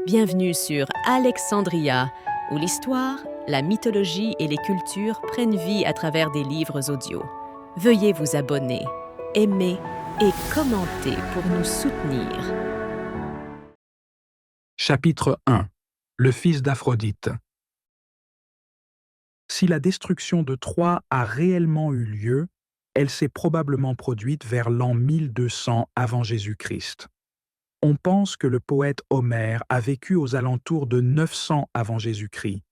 Bienvenue sur Alexandria, où l'histoire, la mythologie et les cultures prennent vie à travers des livres audio. Veuillez vous abonner, aimer et commenter pour nous soutenir. Chapitre 1. Le fils d'Aphrodite. Si la destruction de Troie a réellement eu lieu, elle s'est probablement produite vers l'an 1200 avant Jésus-Christ. On pense que le poète Homère a vécu aux alentours de 900 avant Jésus-Christ,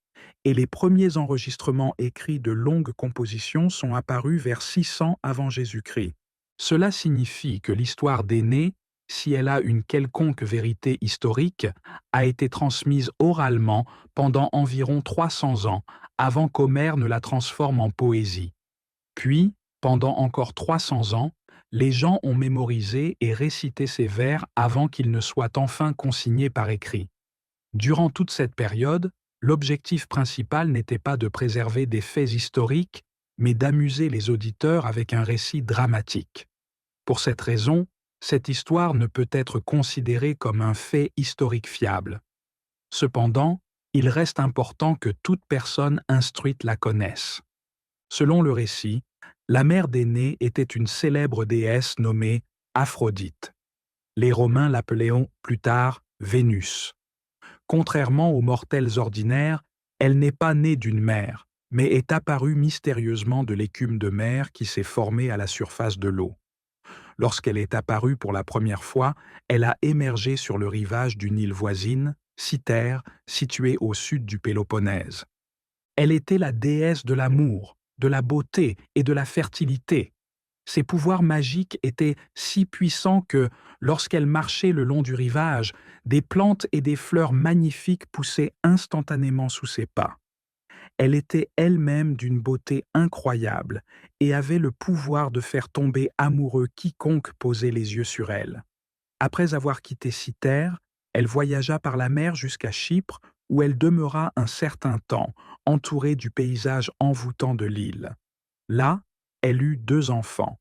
et les premiers enregistrements écrits de longues compositions sont apparus vers 600 avant Jésus-Christ. Cela signifie que l'histoire d'Énée, si elle a une quelconque vérité historique, a été transmise oralement pendant environ 300 ans, avant qu'Homère ne la transforme en poésie. Puis, pendant encore 300 ans, les gens ont mémorisé et récité ces vers avant qu'ils ne soient enfin consignés par écrit. Durant toute cette période, l'objectif principal n'était pas de préserver des faits historiques, mais d'amuser les auditeurs avec un récit dramatique. Pour cette raison, cette histoire ne peut être considérée comme un fait historique fiable. Cependant, il reste important que toute personne instruite la connaisse. Selon le récit, la mère d'Énée était une célèbre déesse nommée Aphrodite. Les Romains l'appelaient plus tard Vénus. Contrairement aux mortels ordinaires, elle n'est pas née d'une mère, mais est apparue mystérieusement de l'écume de mer qui s'est formée à la surface de l'eau. Lorsqu'elle est apparue pour la première fois, elle a émergé sur le rivage d'une île voisine, Cythère, située au sud du Péloponnèse. Elle était la déesse de l'amour, de la beauté et de la fertilité. Ses pouvoirs magiques étaient si puissants que, lorsqu'elle marchait le long du rivage, des plantes et des fleurs magnifiques poussaient instantanément sous ses pas. Elle était elle-même d'une beauté incroyable et avait le pouvoir de faire tomber amoureux quiconque posait les yeux sur elle. Après avoir quitté Cythère, elle voyagea par la mer jusqu'à Chypre, où elle demeura un certain temps, entourée du paysage envoûtant de l'île. Là, elle eut 2 enfants,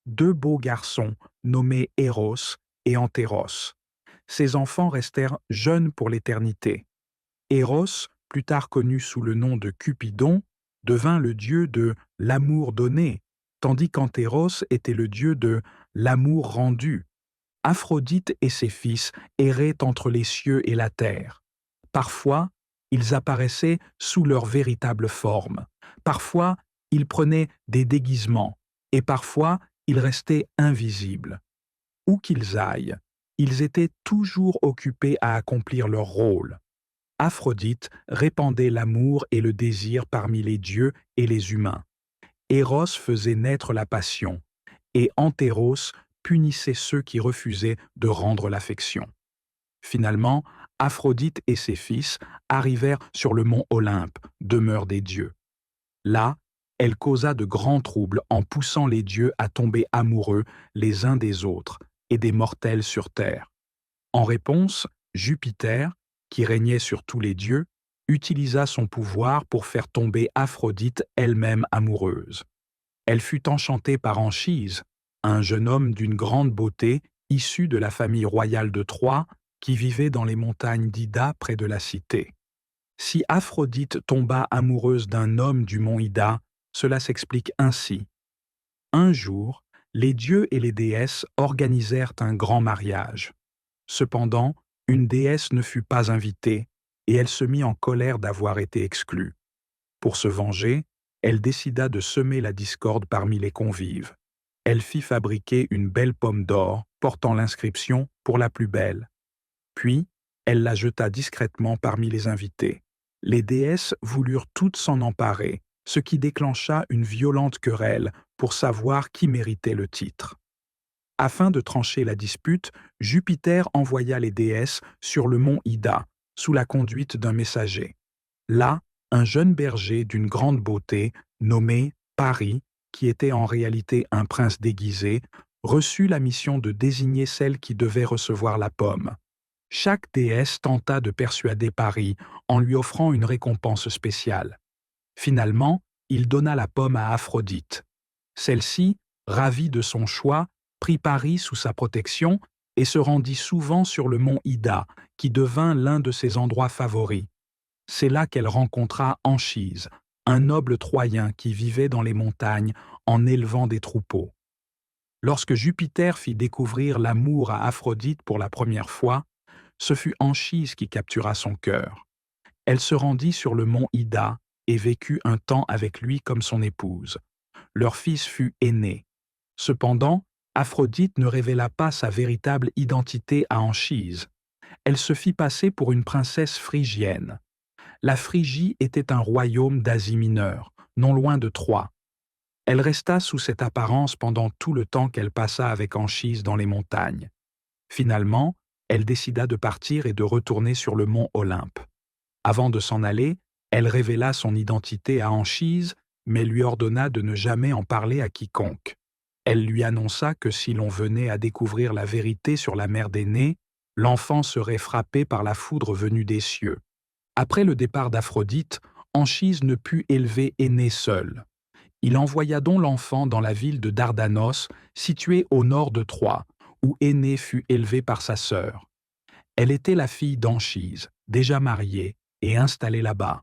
2 beaux garçons nommés Éros et Antéros. Ces enfants restèrent jeunes pour l'éternité. Éros, plus tard connu sous le nom de Cupidon, devint le dieu de l'amour donné, tandis qu'Antéros était le dieu de l'amour rendu. Aphrodite et ses fils erraient entre les cieux et la terre. Parfois, ils apparaissaient sous leur véritable forme. Parfois, ils prenaient des déguisements. Et parfois, ils restaient invisibles. Où qu'ils aillent, ils étaient toujours occupés à accomplir leur rôle. Aphrodite répandait l'amour et le désir parmi les dieux et les humains. Éros faisait naître la passion, et Antéros punissait ceux qui refusaient de rendre l'affection. Finalement, Aphrodite et ses fils arrivèrent sur le mont Olympe, demeure des dieux. Là, elle causa de grands troubles en poussant les dieux à tomber amoureux les uns des autres et des mortels sur terre. En réponse, Jupiter, qui régnait sur tous les dieux, utilisa son pouvoir pour faire tomber Aphrodite elle-même amoureuse. Elle fut enchantée par Anchise, un jeune homme d'une grande beauté issu de la famille royale de Troie qui vivait dans les montagnes d'Ida près de la cité. Si Aphrodite tomba amoureuse d'un homme du mont Ida, cela s'explique ainsi. Un jour, les dieux et les déesses organisèrent un grand mariage. Cependant, une déesse ne fut pas invitée, et elle se mit en colère d'avoir été exclue. Pour se venger, elle décida de semer la discorde parmi les convives. Elle fit fabriquer une belle pomme d'or portant l'inscription « Pour la plus belle ». Puis, elle la jeta discrètement parmi les invités. Les déesses voulurent toutes s'en emparer, ce qui déclencha une violente querelle pour savoir qui méritait le titre. Afin de trancher la dispute, Jupiter envoya les déesses sur le mont Ida, sous la conduite d'un messager. Là, un jeune berger d'une grande beauté, nommé Paris, qui était en réalité un prince déguisé, reçut la mission de désigner celle qui devait recevoir la pomme. Chaque déesse tenta de persuader Paris en lui offrant une récompense spéciale. Finalement, il donna la pomme à Aphrodite. Celle-ci, ravie de son choix, prit Paris sous sa protection et se rendit souvent sur le mont Ida, qui devint l'un de ses endroits favoris. C'est là qu'elle rencontra Anchise, un noble Troyen qui vivait dans les montagnes en élevant des troupeaux. Lorsque Jupiter fit découvrir l'amour à Aphrodite pour la première fois, ce fut Anchise qui captura son cœur. Elle se rendit sur le mont Ida et vécut un temps avec lui comme son épouse. Leur fils fut Énée. Cependant, Aphrodite ne révéla pas sa véritable identité à Anchise. Elle se fit passer pour une princesse phrygienne. La Phrygie était un royaume d'Asie mineure, non loin de Troie. Elle resta sous cette apparence pendant tout le temps qu'elle passa avec Anchise dans les montagnes. Finalement, elle décida de partir et de retourner sur le mont Olympe. Avant de s'en aller, elle révéla son identité à Anchise, mais lui ordonna de ne jamais en parler à quiconque. Elle lui annonça que si l'on venait à découvrir la vérité sur la mère d'Énée, l'enfant serait frappé par la foudre venue des cieux. Après le départ d'Aphrodite, Anchise ne put élever Énée seul. Il envoya donc l'enfant dans la ville de Dardanos, située au nord de Troie, où Énée fut élevé par sa sœur. Elle était la fille d'Anchise, déjà mariée et installée là-bas.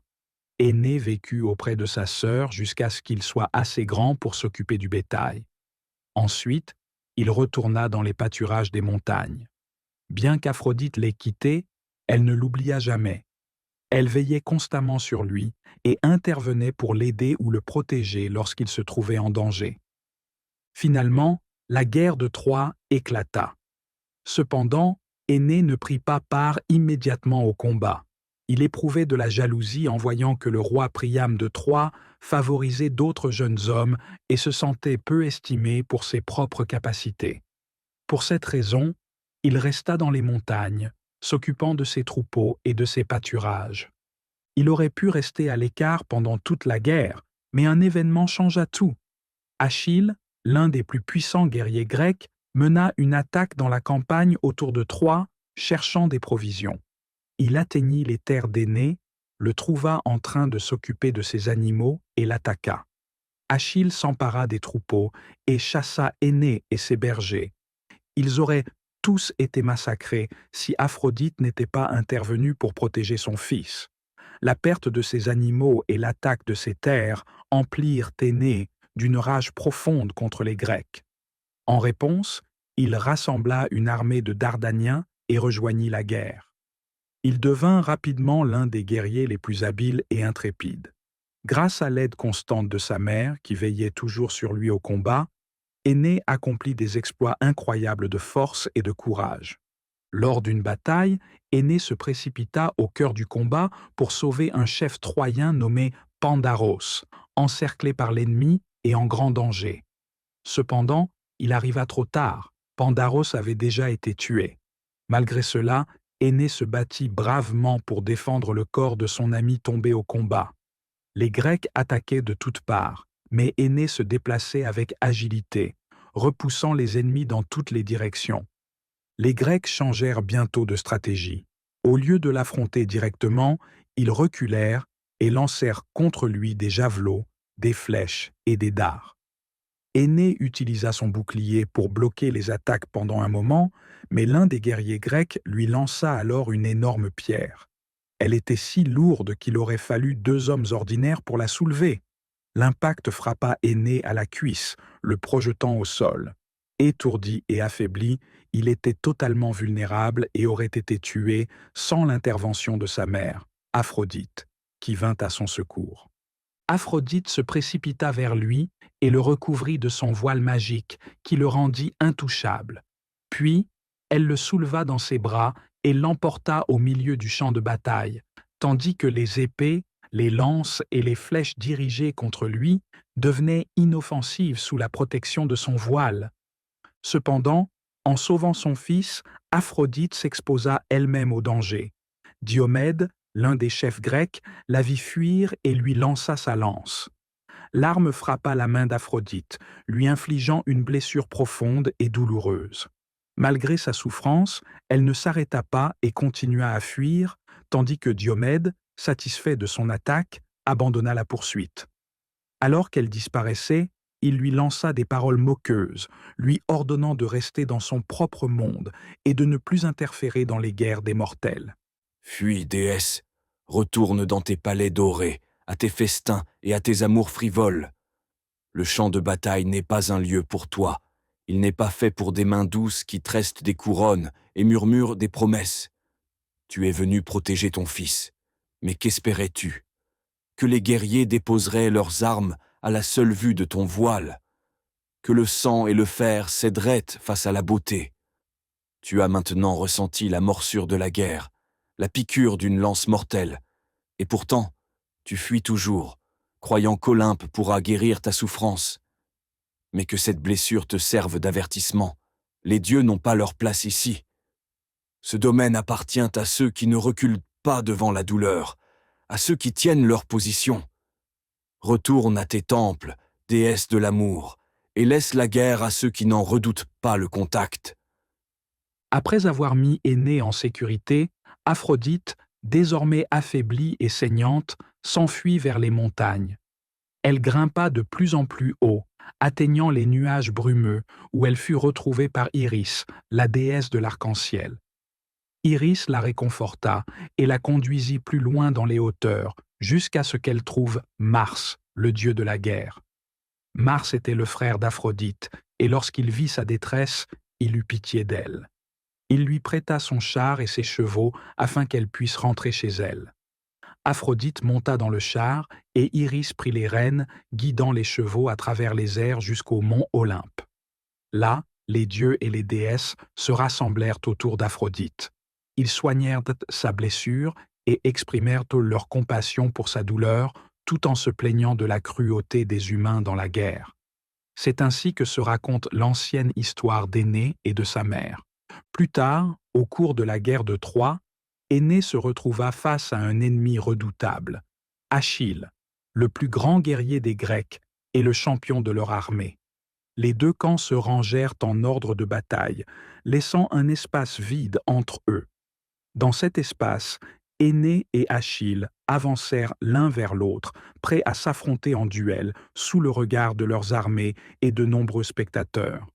Énée vécut auprès de sa sœur jusqu'à ce qu'il soit assez grand pour s'occuper du bétail. Ensuite, il retourna dans les pâturages des montagnes. Bien qu'Aphrodite l'ait quitté, elle ne l'oublia jamais. Elle veillait constamment sur lui et intervenait pour l'aider ou le protéger lorsqu'il se trouvait en danger. Finalement, la guerre de Troie éclata. Cependant, Énée ne prit pas part immédiatement au combat. Il éprouvait de la jalousie en voyant que le roi Priam de Troie favorisait d'autres jeunes hommes et se sentait peu estimé pour ses propres capacités. Pour cette raison, il resta dans les montagnes, s'occupant de ses troupeaux et de ses pâturages. Il aurait pu rester à l'écart pendant toute la guerre, mais un événement changea tout. Achille, l'un des plus puissants guerriers grecs, mena une attaque dans la campagne autour de Troie, cherchant des provisions. Il atteignit les terres d'Énée, le trouva en train de s'occuper de ses animaux et l'attaqua. Achille s'empara des troupeaux et chassa Énée et ses bergers. Ils auraient tous été massacrés si Aphrodite n'était pas intervenue pour protéger son fils. La perte de ses animaux et l'attaque de ses terres emplirent Énée d'une rage profonde contre les Grecs. En réponse, il rassembla une armée de Dardaniens et rejoignit la guerre. Il devint rapidement l'un des guerriers les plus habiles et intrépides. Grâce à l'aide constante de sa mère, qui veillait toujours sur lui au combat, Énée accomplit des exploits incroyables de force et de courage. Lors d'une bataille, Énée se précipita au cœur du combat pour sauver un chef troyen nommé Pandaros, encerclé par l'ennemi et en grand danger. Cependant, il arriva trop tard, Pandaros avait déjà été tué. Malgré cela, Énée se battit bravement pour défendre le corps de son ami tombé au combat. Les Grecs attaquaient de toutes parts, mais Énée se déplaçait avec agilité, repoussant les ennemis dans toutes les directions. Les Grecs changèrent bientôt de stratégie. Au lieu de l'affronter directement, ils reculèrent et lancèrent contre lui des javelots, des flèches et des dards. Énée utilisa son bouclier pour bloquer les attaques pendant un moment, mais l'un des guerriers grecs lui lança alors une énorme pierre. Elle était si lourde qu'il aurait fallu 2 hommes ordinaires pour la soulever. L'impact frappa Énée à la cuisse, le projetant au sol. Étourdi et affaibli, il était totalement vulnérable et aurait été tué sans l'intervention de sa mère, Aphrodite, qui vint à son secours. Aphrodite se précipita vers lui et le recouvrit de son voile magique qui le rendit intouchable. Puis, elle le souleva dans ses bras et l'emporta au milieu du champ de bataille, tandis que les épées, les lances et les flèches dirigées contre lui devenaient inoffensives sous la protection de son voile. Cependant, en sauvant son fils, Aphrodite s'exposa elle-même au danger. Diomède, l'un des chefs grecs, la vit fuir et lui lança sa lance. L'arme frappa la main d'Aphrodite, lui infligeant une blessure profonde et douloureuse. Malgré sa souffrance, elle ne s'arrêta pas et continua à fuir, tandis que Diomède, satisfait de son attaque, abandonna la poursuite. Alors qu'elle disparaissait, il lui lança des paroles moqueuses, lui ordonnant de rester dans son propre monde et de ne plus interférer dans les guerres des mortels. Fuis, déesse, retourne dans tes palais dorés, à tes festins et à tes amours frivoles. Le champ de bataille n'est pas un lieu pour toi. Il n'est pas fait pour des mains douces qui tressent des couronnes et murmurent des promesses. Tu es venu protéger ton fils. Mais qu'espérais-tu? Que les guerriers déposeraient leurs armes à la seule vue de ton voile? Que le sang et le fer céderaient face à la beauté? Tu as maintenant ressenti la morsure de la guerre, la piqûre d'une lance mortelle. Et pourtant, tu fuis toujours, croyant qu'Olympe pourra guérir ta souffrance. Mais que cette blessure te serve d'avertissement. Les dieux n'ont pas leur place ici. Ce domaine appartient à ceux qui ne reculent pas devant la douleur, à ceux qui tiennent leur position. Retourne à tes temples, déesse de l'amour, et laisse la guerre à ceux qui n'en redoutent pas le contact. Après avoir mis Énée en sécurité, Aphrodite, désormais affaiblie et saignante, s'enfuit vers les montagnes. Elle grimpa de plus en plus haut, atteignant les nuages brumeux, où elle fut retrouvée par Iris, la déesse de l'arc-en-ciel. Iris la réconforta et la conduisit plus loin dans les hauteurs, jusqu'à ce qu'elle trouve Mars, le dieu de la guerre. Mars était le frère d'Aphrodite, et lorsqu'il vit sa détresse, il eut pitié d'elle. Il lui prêta son char et ses chevaux afin qu'elle puisse rentrer chez elle. Aphrodite monta dans le char et Iris prit les rênes, guidant les chevaux à travers les airs jusqu'au mont Olympe. Là, les dieux et les déesses se rassemblèrent autour d'Aphrodite. Ils soignèrent sa blessure et exprimèrent leur compassion pour sa douleur, tout en se plaignant de la cruauté des humains dans la guerre. C'est ainsi que se raconte l'ancienne histoire d'Énée et de sa mère. Plus tard, au cours de la guerre de Troie, Énée se retrouva face à un ennemi redoutable, Achille, le plus grand guerrier des Grecs et le champion de leur armée. Les deux camps se rangèrent en ordre de bataille, laissant un espace vide entre eux. Dans cet espace, Énée et Achille avancèrent l'un vers l'autre, prêts à s'affronter en duel, sous le regard de leurs armées et de nombreux spectateurs.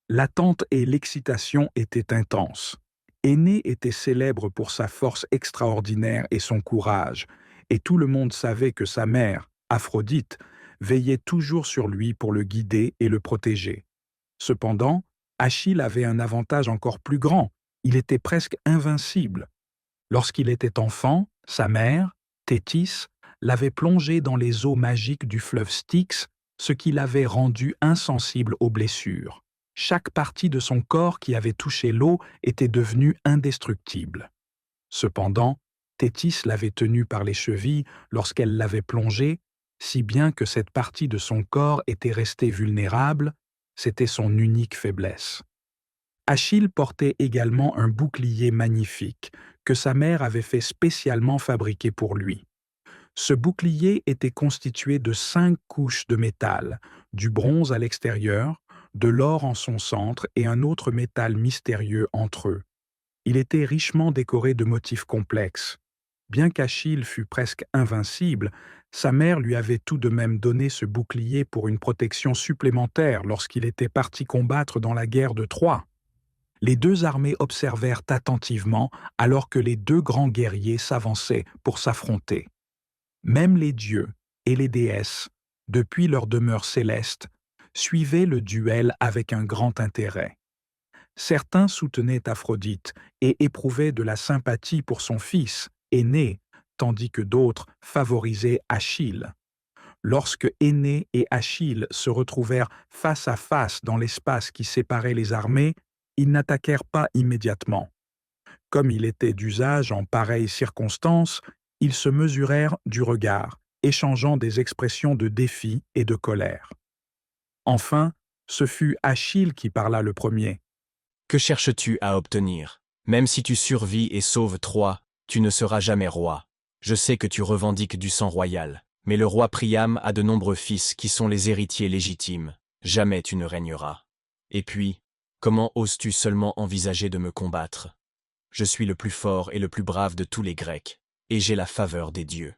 L'attente et l'excitation étaient intenses. Énée était célèbre pour sa force extraordinaire et son courage, et tout le monde savait que sa mère, Aphrodite, veillait toujours sur lui pour le guider et le protéger. Cependant, Achille avait un avantage encore plus grand, il était presque invincible. Lorsqu'il était enfant, sa mère, Thétis, l'avait plongé dans les eaux magiques du fleuve Styx, ce qui l'avait rendu insensible aux blessures. Chaque partie de son corps qui avait touché l'eau était devenue indestructible. Cependant, Thétis l'avait tenu par les chevilles lorsqu'elle l'avait plongé, si bien que cette partie de son corps était restée vulnérable, c'était son unique faiblesse. Achille portait également un bouclier magnifique que sa mère avait fait spécialement fabriquer pour lui. Ce bouclier était constitué de 5 couches de métal, du bronze à l'extérieur, de l'or en son centre et un autre métal mystérieux entre eux. Il était richement décoré de motifs complexes. Bien qu'Achille fût presque invincible, sa mère lui avait tout de même donné ce bouclier pour une protection supplémentaire lorsqu'il était parti combattre dans la guerre de Troie. Les deux armées observèrent attentivement alors que les deux grands guerriers s'avançaient pour s'affronter. Même les dieux et les déesses, depuis leur demeure céleste, suivaient le duel avec un grand intérêt. Certains soutenaient Aphrodite et éprouvaient de la sympathie pour son fils, Énée, tandis que d'autres favorisaient Achille. Lorsque Énée et Achille se retrouvèrent face à face dans l'espace qui séparait les armées, ils n'attaquèrent pas immédiatement. Comme il était d'usage en pareilles circonstances, ils se mesurèrent du regard, échangeant des expressions de défi et de colère. Enfin, ce fut Achille qui parla le premier. « Que cherches-tu à obtenir? Même si tu survis et sauves Troie, tu ne seras jamais roi. Je sais que tu revendiques du sang royal, mais le roi Priam a de nombreux fils qui sont les héritiers légitimes. Jamais tu ne régneras. Et puis, comment oses-tu seulement envisager de me combattre? Je suis le plus fort et le plus brave de tous les Grecs, et j'ai la faveur des dieux. »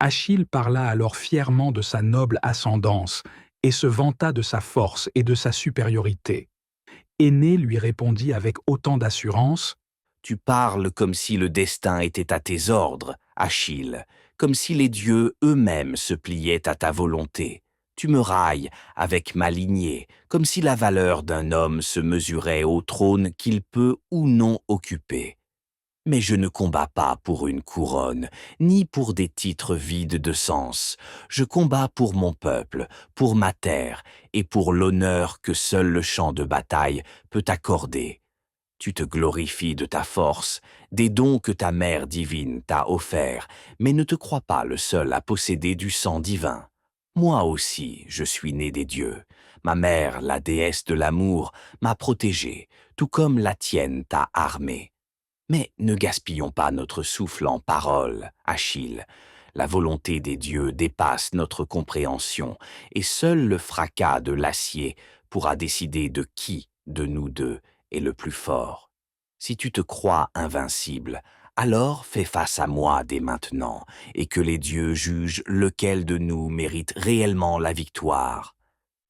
Achille parla alors fièrement de sa noble ascendance et se vanta de sa force et de sa supériorité. Énée lui répondit avec autant d'assurance: « Tu parles comme si le destin était à tes ordres, Achille, comme si les dieux eux-mêmes se pliaient à ta volonté. Tu me railles avec ma lignée, comme si la valeur d'un homme se mesurait au trône qu'il peut ou non occuper. Mais je ne combats pas pour une couronne, ni pour des titres vides de sens. Je combats pour mon peuple, pour ma terre, et pour l'honneur que seul le champ de bataille peut accorder. Tu te glorifies de ta force, des dons que ta mère divine t'a offerts, mais ne te crois pas le seul à posséder du sang divin. Moi aussi, je suis né des dieux. Ma mère, la déesse de l'amour, m'a protégé, tout comme la tienne t'a armé. Mais ne gaspillons pas notre souffle en paroles, Achille. La volonté des dieux dépasse notre compréhension, et seul le fracas de l'acier pourra décider de qui, de nous deux, est le plus fort. Si tu te crois invincible, alors fais face à moi dès maintenant, et que les dieux jugent lequel de nous mérite réellement la victoire. »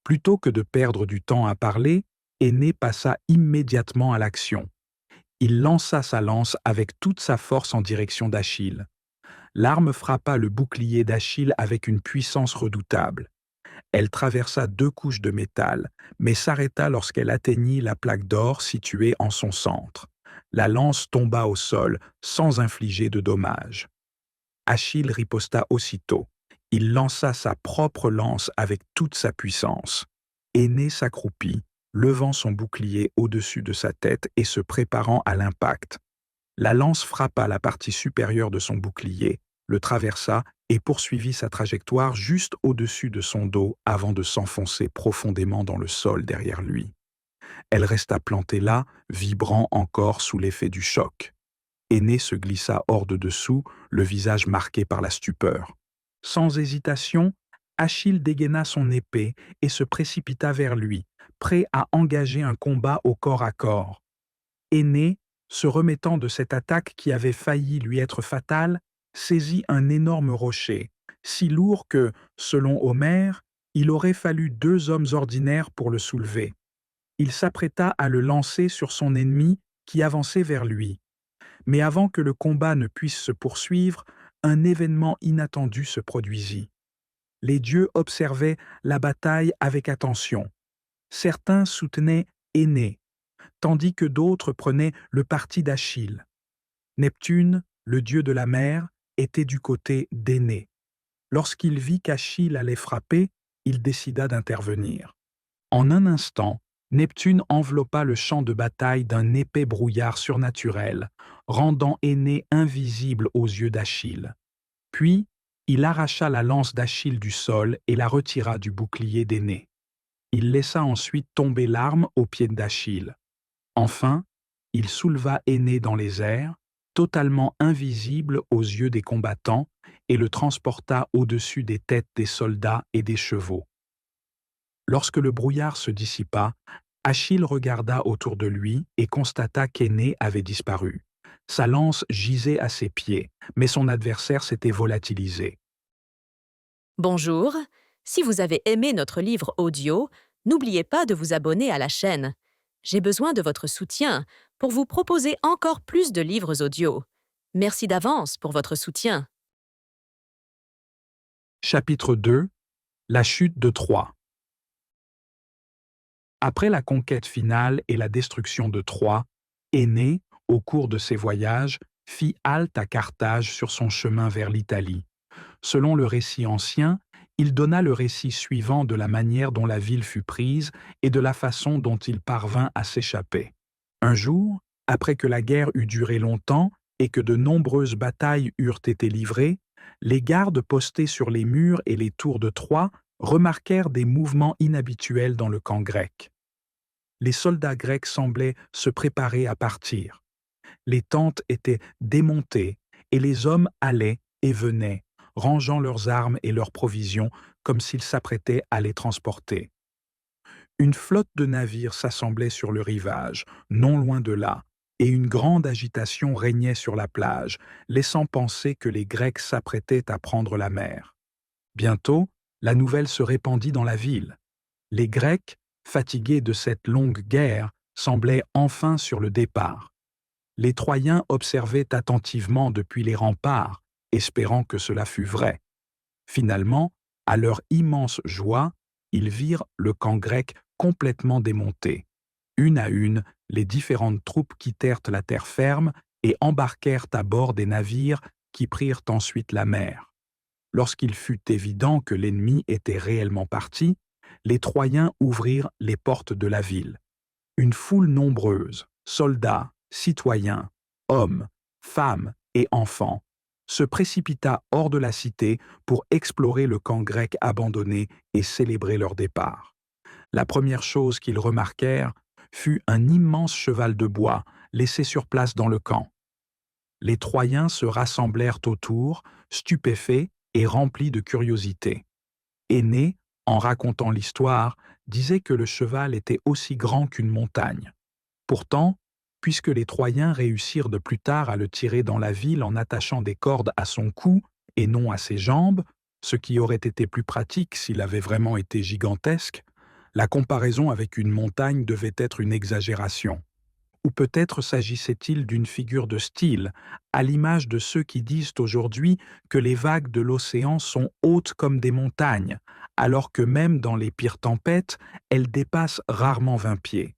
Plutôt que de perdre du temps à parler, Énée passa immédiatement à l'action. Il lança sa lance avec toute sa force en direction d'Achille. L'arme frappa le bouclier d'Achille avec une puissance redoutable. Elle traversa 2 couches de métal, mais s'arrêta lorsqu'elle atteignit la plaque d'or située en son centre. La lance tomba au sol sans infliger de dommages. Achille riposta aussitôt. Il lança sa propre lance avec toute sa puissance. Énée s'accroupit, levant son bouclier au-dessus de sa tête et se préparant à l'impact. La lance frappa la partie supérieure de son bouclier, le traversa et poursuivit sa trajectoire juste au-dessus de son dos avant de s'enfoncer profondément dans le sol derrière lui. Elle resta plantée là, vibrant encore sous l'effet du choc. Énée se glissa hors de dessous, le visage marqué par la stupeur. Sans hésitation, Achille dégaina son épée et se précipita vers lui, prêt à engager un combat au corps à corps. Énée, se remettant de cette attaque qui avait failli lui être fatale, saisit un énorme rocher, si lourd que, selon Homère, il aurait fallu 2 hommes ordinaires pour le soulever. Il s'apprêta à le lancer sur son ennemi qui avançait vers lui. Mais avant que le combat ne puisse se poursuivre, un événement inattendu se produisit. Les dieux observaient la bataille avec attention. Certains soutenaient Énée, tandis que d'autres prenaient le parti d'Achille. Neptune, le dieu de la mer, était du côté d'Énée. Lorsqu'il vit qu'Achille allait frapper, il décida d'intervenir. En un instant, Neptune enveloppa le champ de bataille d'un épais brouillard surnaturel, rendant Énée invisible aux yeux d'Achille. Puis, il arracha la lance d'Achille du sol et la retira du bouclier d'Énée. Il laissa ensuite tomber l'arme aux pieds d'Achille. Enfin, il souleva Énée dans les airs, totalement invisible aux yeux des combattants, et le transporta au-dessus des têtes des soldats et des chevaux. Lorsque le brouillard se dissipa, Achille regarda autour de lui et constata qu'Énée avait disparu. Sa lance gisait à ses pieds, mais son adversaire s'était volatilisé. Bonjour, si vous avez aimé notre livre audio, n'oubliez pas de vous abonner à la chaîne. J'ai besoin de votre soutien pour vous proposer encore plus de livres audio. Merci d'avance pour votre soutien. Chapitre 2 – La chute de Troie. Après la conquête finale et la destruction de Troie, Énée, au cours de ses voyages, fit halte à Carthage sur son chemin vers l'Italie. Selon le récit ancien, il donna le récit suivant de la manière dont la ville fut prise et de la façon dont il parvint à s'échapper. Un jour, après que la guerre eut duré longtemps et que de nombreuses batailles eurent été livrées, les gardes postés sur les murs et les tours de Troie remarquèrent des mouvements inhabituels dans le camp grec. Les soldats grecs semblaient se préparer à partir. Les tentes étaient démontées et les hommes allaient et venaient, rangeant leurs armes et leurs provisions comme s'ils s'apprêtaient à les transporter. Une flotte de navires s'assemblait sur le rivage, non loin de là, et une grande agitation régnait sur la plage, laissant penser que les Grecs s'apprêtaient à prendre la mer. Bientôt, La nouvelle se répandit dans la ville. Les Grecs, fatigués de cette longue guerre, semblaient enfin sur le départ. Les Troyens observaient attentivement depuis les remparts, espérant que cela fût vrai. Finalement, à leur immense joie, ils virent le camp grec complètement démonté. Une à une, les différentes troupes quittèrent la terre ferme et embarquèrent à bord des navires qui prirent ensuite la mer. Lorsqu'il fut évident que l'ennemi était réellement parti, les Troyens ouvrirent les portes de la ville. Une foule nombreuse, soldats, citoyens, hommes, femmes et enfants, se précipita hors de la cité pour explorer le camp grec abandonné et célébrer leur départ. La première chose qu'ils remarquèrent fut un immense cheval de bois laissé sur place dans le camp. Les Troyens se rassemblèrent autour, stupéfaits et remplis de curiosité. Énée, en racontant l'histoire, disait que le cheval était aussi grand qu'une montagne. Pourtant, puisque les Troyens réussirent de plus tard à le tirer dans la ville en attachant des cordes à son cou et non à ses jambes, ce qui aurait été plus pratique s'il avait vraiment été gigantesque, la comparaison avec une montagne devait être une exagération. Ou peut-être s'agissait-il d'une figure de style, à l'image de ceux qui disent aujourd'hui que les vagues de l'océan sont hautes comme des montagnes, alors que même dans les pires tempêtes, elles dépassent rarement 20 pieds.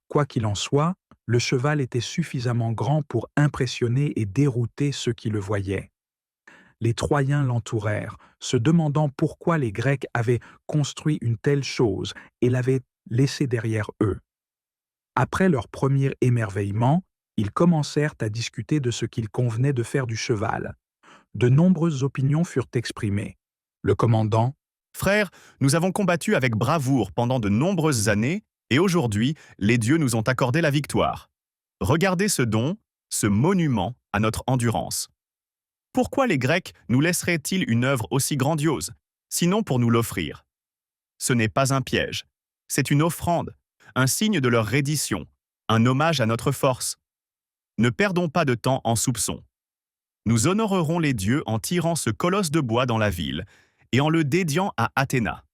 Quoi qu'il en soit, le cheval était suffisamment grand pour impressionner et dérouter ceux qui le voyaient. Les Troyens l'entourèrent, se demandant pourquoi les Grecs avaient construit une telle chose et l'avaient laissée derrière eux. Après leur premier émerveillement, ils commencèrent à discuter de ce qu'il convenait de faire du cheval. De nombreuses opinions furent exprimées. Le commandant, « Frères, nous avons combattu avec bravoure pendant de nombreuses années, et aujourd'hui, les dieux nous ont accordé la victoire. Regardez ce don, ce monument à notre endurance. Pourquoi les Grecs nous laisseraient-ils une œuvre aussi grandiose, sinon pour nous l'offrir? Ce n'est pas un piège, c'est une offrande, un signe de leur reddition, un hommage à notre force. Ne perdons pas de temps en soupçons. Nous honorerons les dieux en tirant ce colosse de bois dans la ville et en le dédiant à Athéna.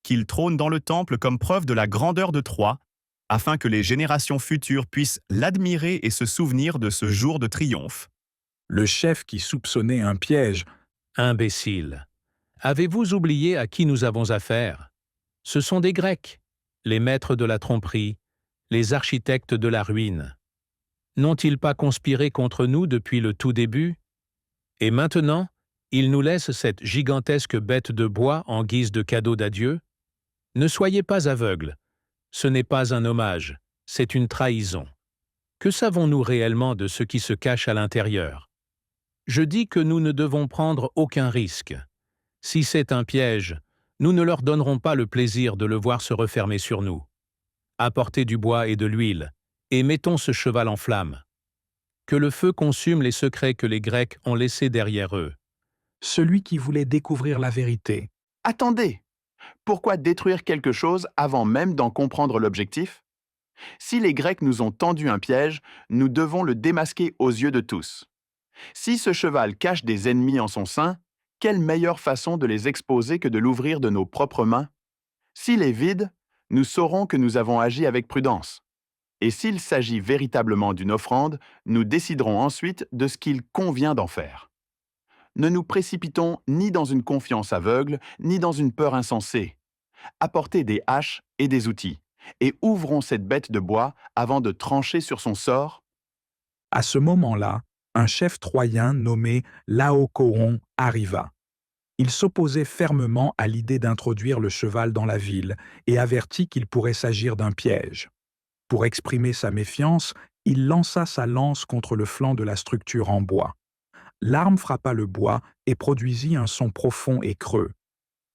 Qu'il trône dans le temple comme preuve de la grandeur de Troie, afin que les générations futures puissent l'admirer et se souvenir de ce jour de triomphe. » le chef qui soupçonnait un piège, « Imbécile, avez-vous oublié à qui nous avons affaire? Ce sont des Grecs, les maîtres de la tromperie, les architectes de la ruine. N'ont-ils pas conspiré contre nous depuis le tout début? Et maintenant, ils nous laissent cette gigantesque bête de bois en guise de cadeau d'adieu? Ne soyez pas aveugles. Ce n'est pas un hommage, c'est une trahison. Que savons-nous réellement de ce qui se cache à l'intérieur? Je dis que nous ne devons prendre aucun risque. Si c'est un piège, nous ne leur donnerons pas le plaisir de le voir se refermer sur nous. Apportez du bois et de l'huile, et mettons ce cheval en flamme. Que le feu consume les secrets que les Grecs ont laissés derrière eux. » celui qui voulait découvrir la vérité. « Attendez! Pourquoi détruire quelque chose avant même d'en comprendre l'objectif? Si les Grecs nous ont tendu un piège, nous devons le démasquer aux yeux de tous. Si ce cheval cache des ennemis en son sein, quelle meilleure façon de les exposer que de l'ouvrir de nos propres mains? S'il est vide, nous saurons que nous avons agi avec prudence. Et s'il s'agit véritablement d'une offrande, nous déciderons ensuite de ce qu'il convient d'en faire. Ne nous précipitons ni dans une confiance aveugle, ni dans une peur insensée. Apportez des haches et des outils, et ouvrons cette bête de bois avant de trancher sur son sort. » À ce moment-là, un chef troyen nommé Laocoon arriva. Il s'opposait fermement à l'idée d'introduire le cheval dans la ville et avertit qu'il pourrait s'agir d'un piège. Pour exprimer sa méfiance, il lança sa lance contre le flanc de la structure en bois. L'arme frappa le bois et produisit un son profond et creux.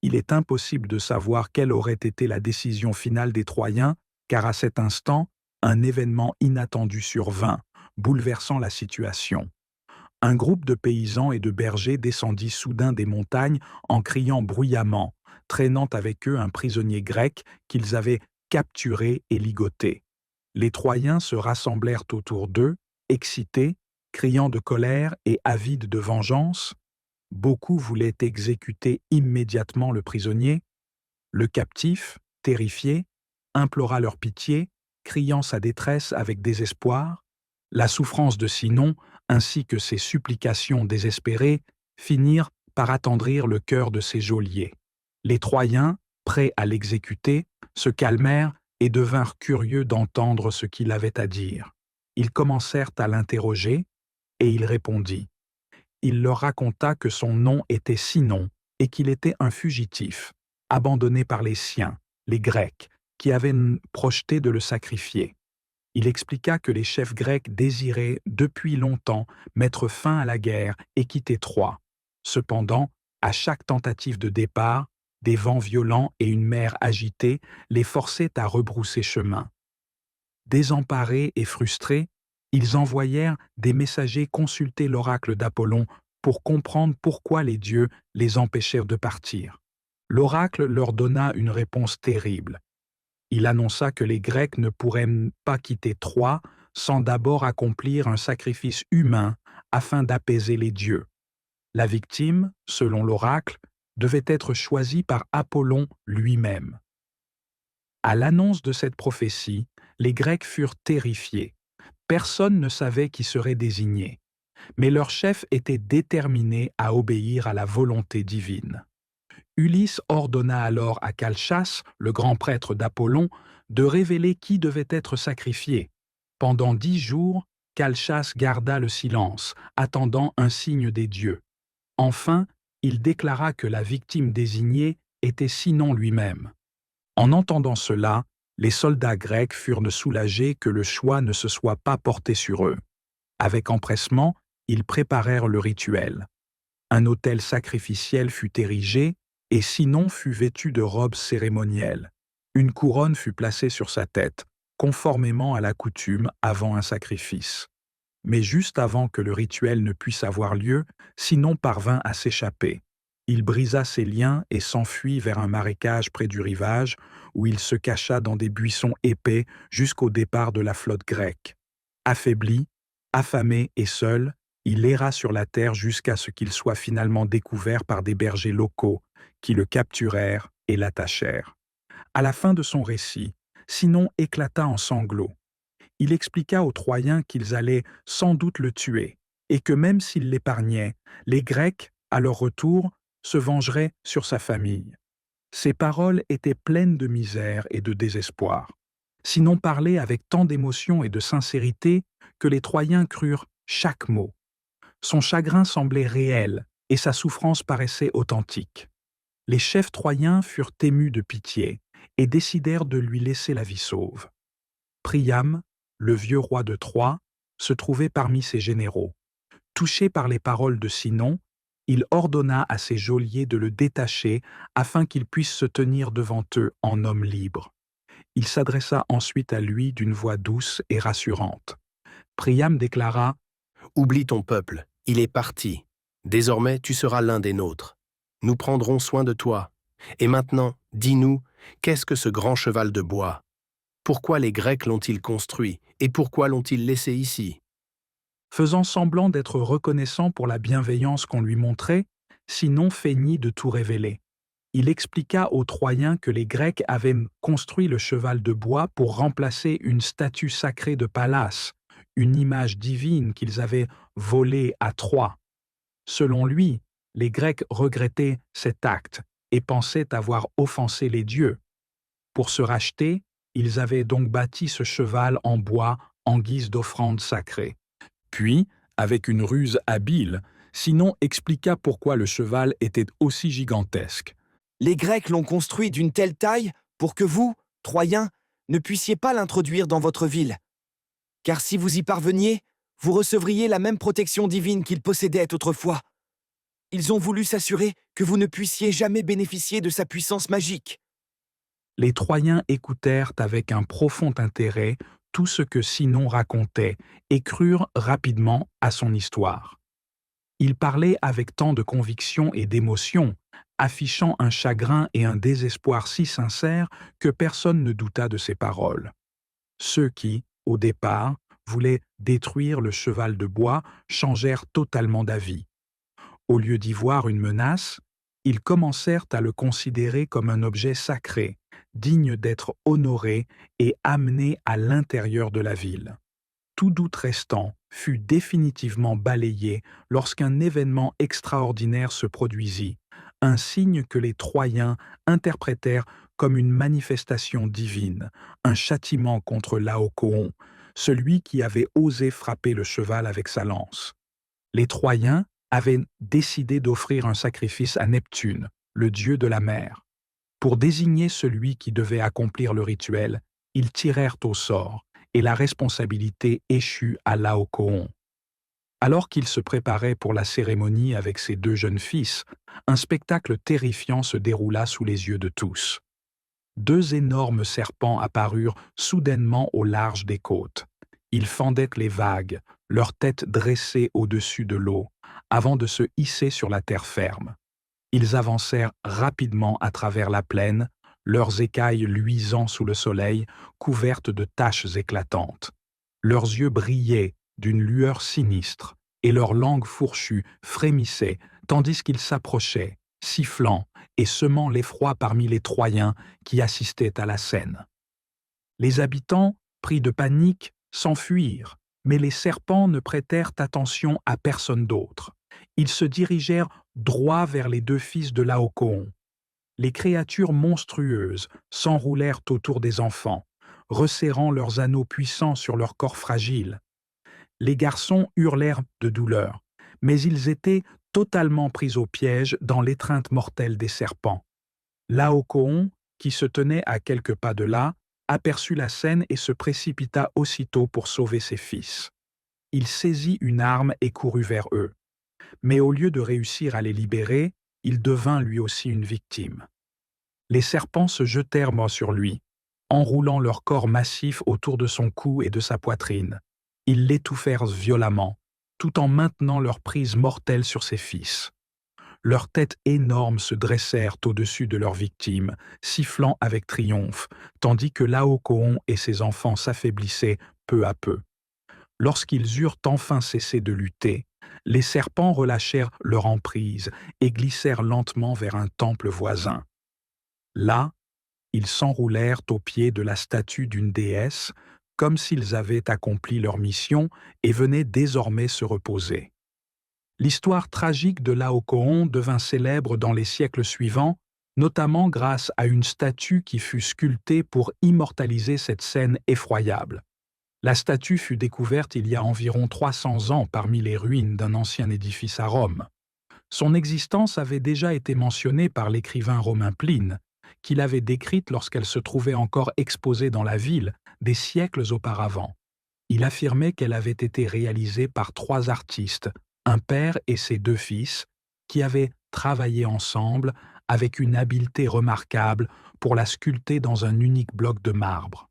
Il est impossible de savoir quelle aurait été la décision finale des Troyens, car à cet instant, un événement inattendu survint, bouleversant la situation. Un groupe de paysans et de bergers descendit soudain des montagnes en criant bruyamment, traînant avec eux un prisonnier grec qu'ils avaient capturé et ligoté. Les Troyens se rassemblèrent autour d'eux, excités, criant de colère et avides de vengeance. Beaucoup voulaient exécuter immédiatement le prisonnier. Le captif, terrifié, implora leur pitié, criant sa détresse avec désespoir. La souffrance de Sinon, ainsi que ses supplications désespérées, finirent par attendrir le cœur de ses geôliers. Les Troyens, prêts à l'exécuter, se calmèrent et devinrent curieux d'entendre ce qu'il avait à dire. Ils commencèrent à l'interroger, et il répondit. Il leur raconta que son nom était Sinon et qu'il était un fugitif, abandonné par les siens, les Grecs, qui avaient projeté de le sacrifier. Il expliqua que les chefs grecs désiraient depuis longtemps mettre fin à la guerre et quitter Troie. Cependant, à chaque tentative de départ, des vents violents et une mer agitée les forçaient à rebrousser chemin. Désemparés et frustrés, ils envoyèrent des messagers consulter l'oracle d'Apollon pour comprendre pourquoi les dieux les empêchèrent de partir. L'oracle leur donna une réponse terrible. Il annonça que les Grecs ne pourraient pas quitter Troie sans d'abord accomplir un sacrifice humain afin d'apaiser les dieux. La victime, selon l'oracle, devait être choisie par Apollon lui-même. À l'annonce de cette prophétie, les Grecs furent terrifiés. Personne ne savait qui serait désigné, mais leur chef était déterminé à obéir à la volonté divine. Ulysse ordonna alors à Calchas, le grand prêtre d'Apollon, de révéler qui devait être sacrifié. Pendant 10 jours, Calchas garda le silence, attendant un signe des dieux. Enfin, il déclara que la victime désignée était Sinon lui-même. En entendant cela, les soldats grecs furent soulagés que le choix ne se soit pas porté sur eux. Avec empressement, ils préparèrent le rituel. Un autel sacrificiel fut érigé et Sinon fut vêtu de robes cérémonielles. Une couronne fut placée sur sa tête, conformément à la coutume avant un sacrifice. Mais juste avant que le rituel ne puisse avoir lieu, Sinon parvint à s'échapper. Il brisa ses liens et s'enfuit vers un marécage près du rivage, où il se cacha dans des buissons épais jusqu'au départ de la flotte grecque. Affaibli, affamé et seul, il erra sur la terre jusqu'à ce qu'il soit finalement découvert par des bergers locaux, qui le capturèrent et l'attachèrent. À la fin de son récit, Sinon éclata en sanglots. Il expliqua aux Troyens qu'ils allaient sans doute le tuer, et que même s'il l'épargnait, les Grecs, à leur retour, se vengeraient sur sa famille. Ces paroles étaient pleines de misère et de désespoir. Sinon parlait avec tant d'émotion et de sincérité que les Troyens crurent chaque mot. Son chagrin semblait réel et sa souffrance paraissait authentique. Les chefs troyens furent émus de pitié et décidèrent de lui laisser la vie sauve. Priam, le vieux roi de Troie, se trouvait parmi ses généraux. Touché par les paroles de Sinon, il ordonna à ses geôliers de le détacher afin qu'il puisse se tenir devant eux en homme libre. Il s'adressa ensuite à lui d'une voix douce et rassurante. Priam déclara « Oublie ton peuple, il est parti. Désormais, tu seras l'un des nôtres. Nous prendrons soin de toi. Et maintenant, dis-nous, qu'est-ce que ce grand cheval de bois? Pourquoi les Grecs l'ont-ils construit et pourquoi l'ont-ils laissé ici ?» Faisant semblant d'être reconnaissant pour la bienveillance qu'on lui montrait, Sinon feignit de tout révéler. Il expliqua aux Troyens que les Grecs avaient construit le cheval de bois pour remplacer une statue sacrée de Pallas, une image divine qu'ils avaient volée à Troie. Selon lui, les Grecs regrettaient cet acte et pensaient avoir offensé les dieux. Pour se racheter, ils avaient donc bâti ce cheval en bois en guise d'offrande sacrée. Puis, avec une ruse habile, Sinon expliqua pourquoi le cheval était aussi gigantesque. Les Grecs l'ont construit d'une telle taille pour que vous, Troyens, ne puissiez pas l'introduire dans votre ville. Car si vous y parveniez, vous recevriez la même protection divine qu'ils possédaient autrefois. Ils ont voulu s'assurer que vous ne puissiez jamais bénéficier de sa puissance magique. Les Troyens écoutèrent avec un profond intérêt tout ce que Sinon racontait et crurent rapidement à son histoire. Il parlait avec tant de conviction et d'émotion, affichant un chagrin et un désespoir si sincères que personne ne douta de ses paroles. Ceux qui, au départ, voulaient détruire le cheval de bois changèrent totalement d'avis. Au lieu d'y voir une menace, ils commencèrent à le considérer comme un objet sacré, digne d'être honoré et amené à l'intérieur de la ville. Tout doute restant fut définitivement balayé lorsqu'un événement extraordinaire se produisit, un signe que les Troyens interprétèrent comme une manifestation divine, un châtiment contre Laocoon, celui qui avait osé frapper le cheval avec sa lance. Les Troyens avaient décidé d'offrir un sacrifice à Neptune, le dieu de la mer. Pour désigner celui qui devait accomplir le rituel, ils tirèrent au sort, et la responsabilité échut à Laocoon. Alors qu'il se préparait pour la cérémonie avec ses 2 jeunes fils, un spectacle terrifiant se déroula sous les yeux de tous. 2 énormes serpents apparurent soudainement au large des côtes. Ils fendaient les vagues, leurs têtes dressées au-dessus de l'eau, avant de se hisser sur la terre ferme. Ils avancèrent rapidement à travers la plaine, leurs écailles luisant sous le soleil, couvertes de taches éclatantes. Leurs yeux brillaient d'une lueur sinistre, et leur langue fourchue frémissait tandis qu'ils s'approchaient, sifflant et semant l'effroi parmi les Troyens qui assistaient à la scène. Les habitants, pris de panique, s'enfuirent, mais les serpents ne prêtèrent attention à personne d'autre. Ils se dirigèrent droit vers les 2 fils de Laocoon. Les créatures monstrueuses s'enroulèrent autour des enfants, resserrant leurs anneaux puissants sur leur corps fragile. Les garçons hurlèrent de douleur, mais ils étaient totalement pris au piège dans l'étreinte mortelle des serpents. Laocoon, qui se tenait à quelques pas de là, aperçut la scène et se précipita aussitôt pour sauver ses fils. Il saisit une arme et courut vers eux. Mais au lieu de réussir à les libérer, il devint lui aussi une victime. Les serpents se jetèrent sur lui, enroulant leur corps massif autour de son cou et de sa poitrine. Ils l'étouffèrent violemment, tout en maintenant leur prise mortelle sur ses fils. Leurs têtes énormes se dressèrent au-dessus de leurs victimes, sifflant avec triomphe, tandis que Laocoon et ses enfants s'affaiblissaient peu à peu. Lorsqu'ils eurent enfin cessé de lutter, les serpents relâchèrent leur emprise et glissèrent lentement vers un temple voisin. Là, ils s'enroulèrent au pied de la statue d'une déesse, comme s'ils avaient accompli leur mission et venaient désormais se reposer. L'histoire tragique de Laocoon devint célèbre dans les siècles suivants, notamment grâce à une statue qui fut sculptée pour immortaliser cette scène effroyable. La statue fut découverte il y a environ 300 ans parmi les ruines d'un ancien édifice à Rome. Son existence avait déjà été mentionnée par l'écrivain romain Pline, qui l'avait décrite lorsqu'elle se trouvait encore exposée dans la ville des siècles auparavant. Il affirmait qu'elle avait été réalisée par 3 artistes, un père et ses 2 fils, qui avaient travaillé ensemble avec une habileté remarquable pour la sculpter dans un unique bloc de marbre.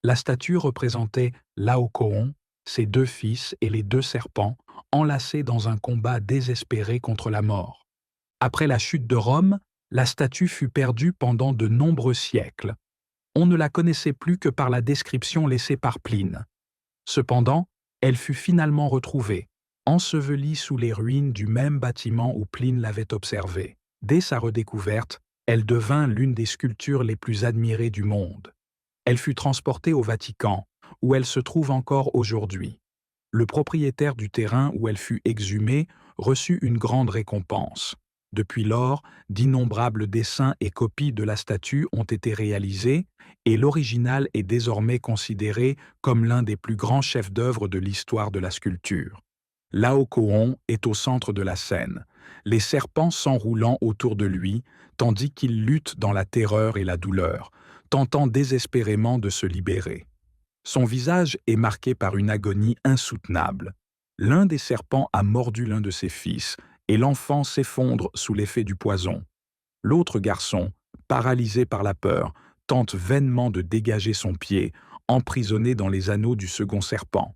La statue représentait Laocoon, ses 2 fils et les 2 serpents, enlacés dans un combat désespéré contre la mort. Après la chute de Rome, la statue fut perdue pendant de nombreux siècles. On ne la connaissait plus que par la description laissée par Pline. Cependant, elle fut finalement retrouvée, ensevelie sous les ruines du même bâtiment où Pline l'avait observée. Dès sa redécouverte, elle devint l'une des sculptures les plus admirées du monde. Elle fut transportée au Vatican, où elle se trouve encore aujourd'hui. Le propriétaire du terrain où elle fut exhumée reçut une grande récompense. Depuis lors, d'innombrables dessins et copies de la statue ont été réalisés et l'original est désormais considéré comme l'un des plus grands chefs-d'œuvre de l'histoire de la sculpture. Laocoon est au centre de la scène, les serpents s'enroulant autour de lui, tandis qu'il lutte dans la terreur et la douleur, tentant désespérément de se libérer. Son visage est marqué par une agonie insoutenable. L'un des serpents a mordu l'un de ses fils, et l'enfant s'effondre sous l'effet du poison. L'autre garçon, paralysé par la peur, tente vainement de dégager son pied, emprisonné dans les anneaux du second serpent.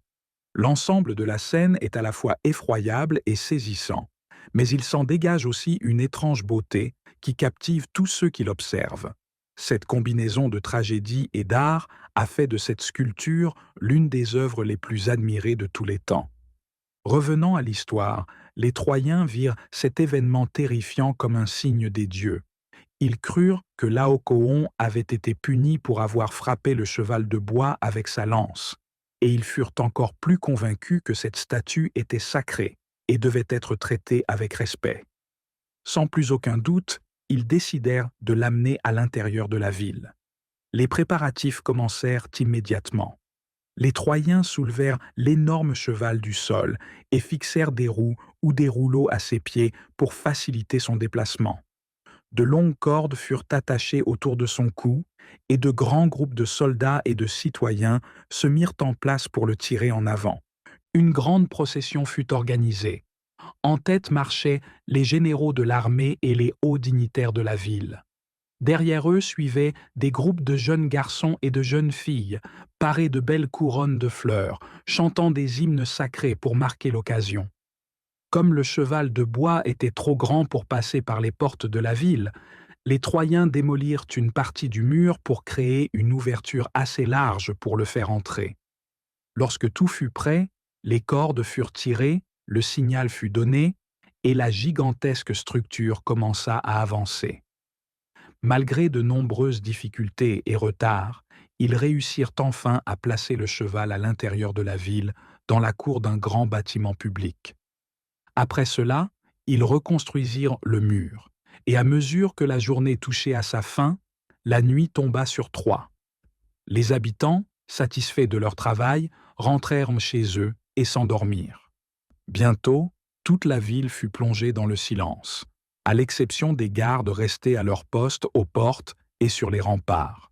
L'ensemble de la scène est à la fois effroyable et saisissant, mais il s'en dégage aussi une étrange beauté qui captive tous ceux qui l'observent. Cette combinaison de tragédie et d'art a fait de cette sculpture l'une des œuvres les plus admirées de tous les temps. Revenant à l'histoire, les Troyens virent cet événement terrifiant comme un signe des dieux. Ils crurent que Laocoon avait été puni pour avoir frappé le cheval de bois avec sa lance, et ils furent encore plus convaincus que cette statue était sacrée et devait être traitée avec respect. Sans plus aucun doute, ils décidèrent de l'amener à l'intérieur de la ville. Les préparatifs commencèrent immédiatement. Les Troyens soulevèrent l'énorme cheval du sol et fixèrent des roues ou des rouleaux à ses pieds pour faciliter son déplacement. De longues cordes furent attachées autour de son cou et de grands groupes de soldats et de citoyens se mirent en place pour le tirer en avant. Une grande procession fut organisée. En tête marchaient les généraux de l'armée et les hauts dignitaires de la ville. Derrière eux suivaient des groupes de jeunes garçons et de jeunes filles, parés de belles couronnes de fleurs, chantant des hymnes sacrés pour marquer l'occasion. Comme le cheval de bois était trop grand pour passer par les portes de la ville, les Troyens démolirent une partie du mur pour créer une ouverture assez large pour le faire entrer. Lorsque tout fut prêt, les cordes furent tirées, le signal fut donné, et la gigantesque structure commença à avancer. Malgré de nombreuses difficultés et retards, ils réussirent enfin à placer le cheval à l'intérieur de la ville, dans la cour d'un grand bâtiment public. Après cela, ils reconstruisirent le mur, et à mesure que la journée touchait à sa fin, la nuit tomba sur Troie. Les habitants, satisfaits de leur travail, rentrèrent chez eux et s'endormirent. Bientôt, toute la ville fut plongée dans le silence, à l'exception des gardes restés à leur poste aux portes et sur les remparts.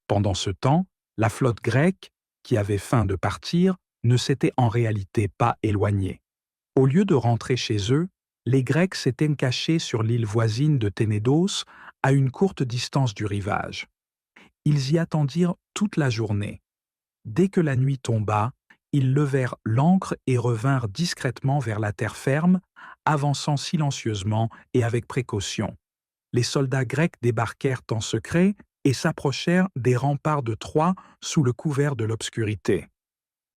Pendant ce temps, la flotte grecque, qui avait faim de partir, ne s'était en réalité pas éloignée. Au lieu de rentrer chez eux, les Grecs s'étaient cachés sur l'île voisine de Ténédos, à une courte distance du rivage. Ils y attendirent toute la journée. Dès que la nuit tomba, ils levèrent l'ancre et revinrent discrètement vers la terre ferme, avançant silencieusement et avec précaution. Les soldats grecs débarquèrent en secret et s'approchèrent des remparts de Troie sous le couvert de l'obscurité.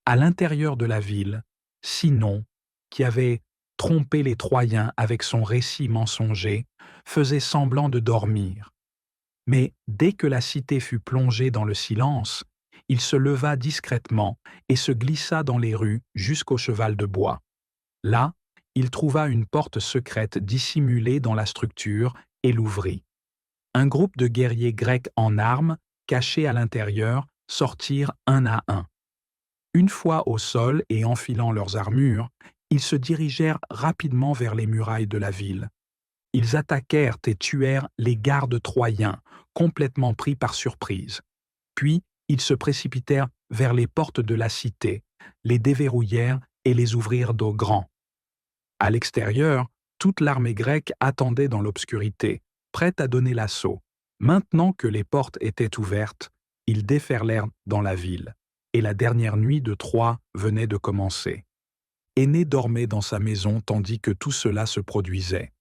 À l'intérieur de la ville, Sinon, qui avait trompé les Troyens avec son récit mensonger, faisait semblant de dormir. Mais dès que la cité fut plongée dans le silence, il se leva discrètement et se glissa dans les rues jusqu'au cheval de bois. Là, il trouva une porte secrète dissimulée dans la structure et l'ouvrit. Un groupe de guerriers grecs en armes, cachés à l'intérieur, sortirent un à un. Une fois au sol et enfilant leurs armures, ils se dirigèrent rapidement vers les murailles de la ville. Ils attaquèrent et tuèrent les gardes troyens, complètement pris par surprise. Puis, ils se précipitèrent vers les portes de la cité, les déverrouillèrent et les ouvrirent d'au grand. À l'extérieur, toute l'armée grecque attendait dans l'obscurité, prête à donner l'assaut. Maintenant que les portes étaient ouvertes, ils déferlèrent dans la ville, et la dernière nuit de Troie venait de commencer. Énée dormait dans sa maison tandis que tout cela se produisait.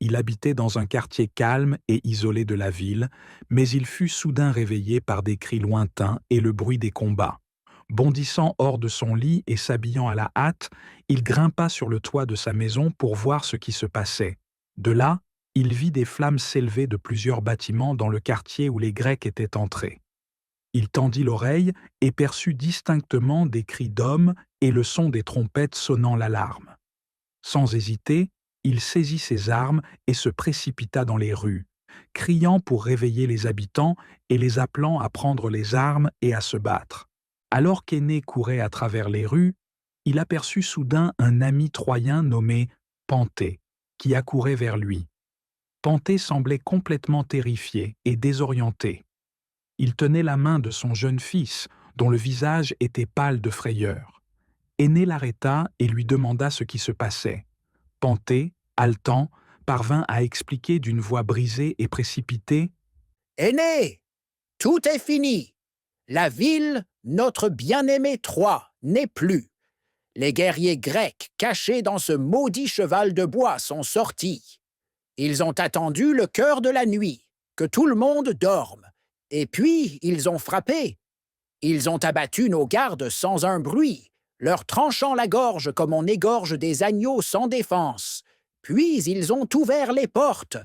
Il habitait dans un quartier calme et isolé de la ville, mais il fut soudain réveillé par des cris lointains et le bruit des combats. Bondissant hors de son lit et s'habillant à la hâte, il grimpa sur le toit de sa maison pour voir ce qui se passait. De là, il vit des flammes s'élever de plusieurs bâtiments dans le quartier où les Grecs étaient entrés. Il tendit l'oreille et perçut distinctement des cris d'hommes et le son des trompettes sonnant l'alarme. Sans hésiter, il saisit ses armes et se précipita dans les rues, criant pour réveiller les habitants et les appelant à prendre les armes et à se battre. Alors qu'Énée courait à travers les rues, il aperçut soudain un ami troyen nommé Panthée, qui accourait vers lui. Panthée semblait complètement terrifié et désorienté. Il tenait la main de son jeune fils, dont le visage était pâle de frayeur. Énée l'arrêta et lui demanda ce qui se passait. Panthée, haletant, parvint à expliquer d'une voix brisée et précipitée « Énée, tout est fini. La ville, notre bien-aimé Troie, n'est plus. Les guerriers grecs cachés dans ce maudit cheval de bois sont sortis. Ils ont attendu le cœur de la nuit, que tout le monde dorme, et puis ils ont frappé. Ils ont abattu nos gardes sans un bruit, leur tranchant la gorge comme on égorge des agneaux sans défense. Puis ils ont ouvert les portes.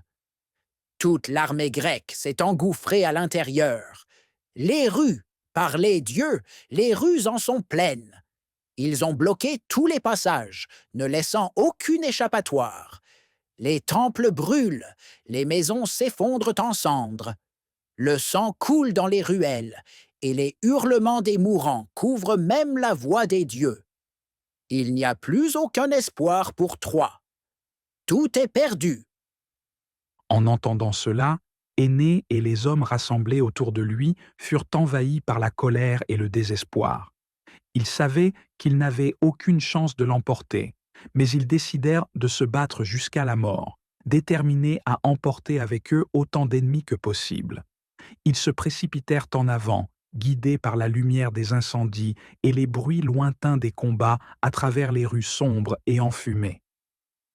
Toute l'armée grecque s'est engouffrée à l'intérieur. Les rues, par les dieux, les rues en sont pleines. Ils ont bloqué tous les passages, ne laissant aucune échappatoire. Les temples brûlent, les maisons s'effondrent en cendres. Le sang coule dans les ruelles, et les hurlements des mourants couvrent même la voix des dieux. Il n'y a plus aucun espoir pour Troie. Tout est perdu. En entendant cela, Énée et les hommes rassemblés autour de lui furent envahis par la colère et le désespoir. Ils savaient qu'ils n'avaient aucune chance de l'emporter, mais ils décidèrent de se battre jusqu'à la mort, déterminés à emporter avec eux autant d'ennemis que possible. Ils se précipitèrent en avant, guidés par la lumière des incendies et les bruits lointains des combats à travers les rues sombres et enfumées.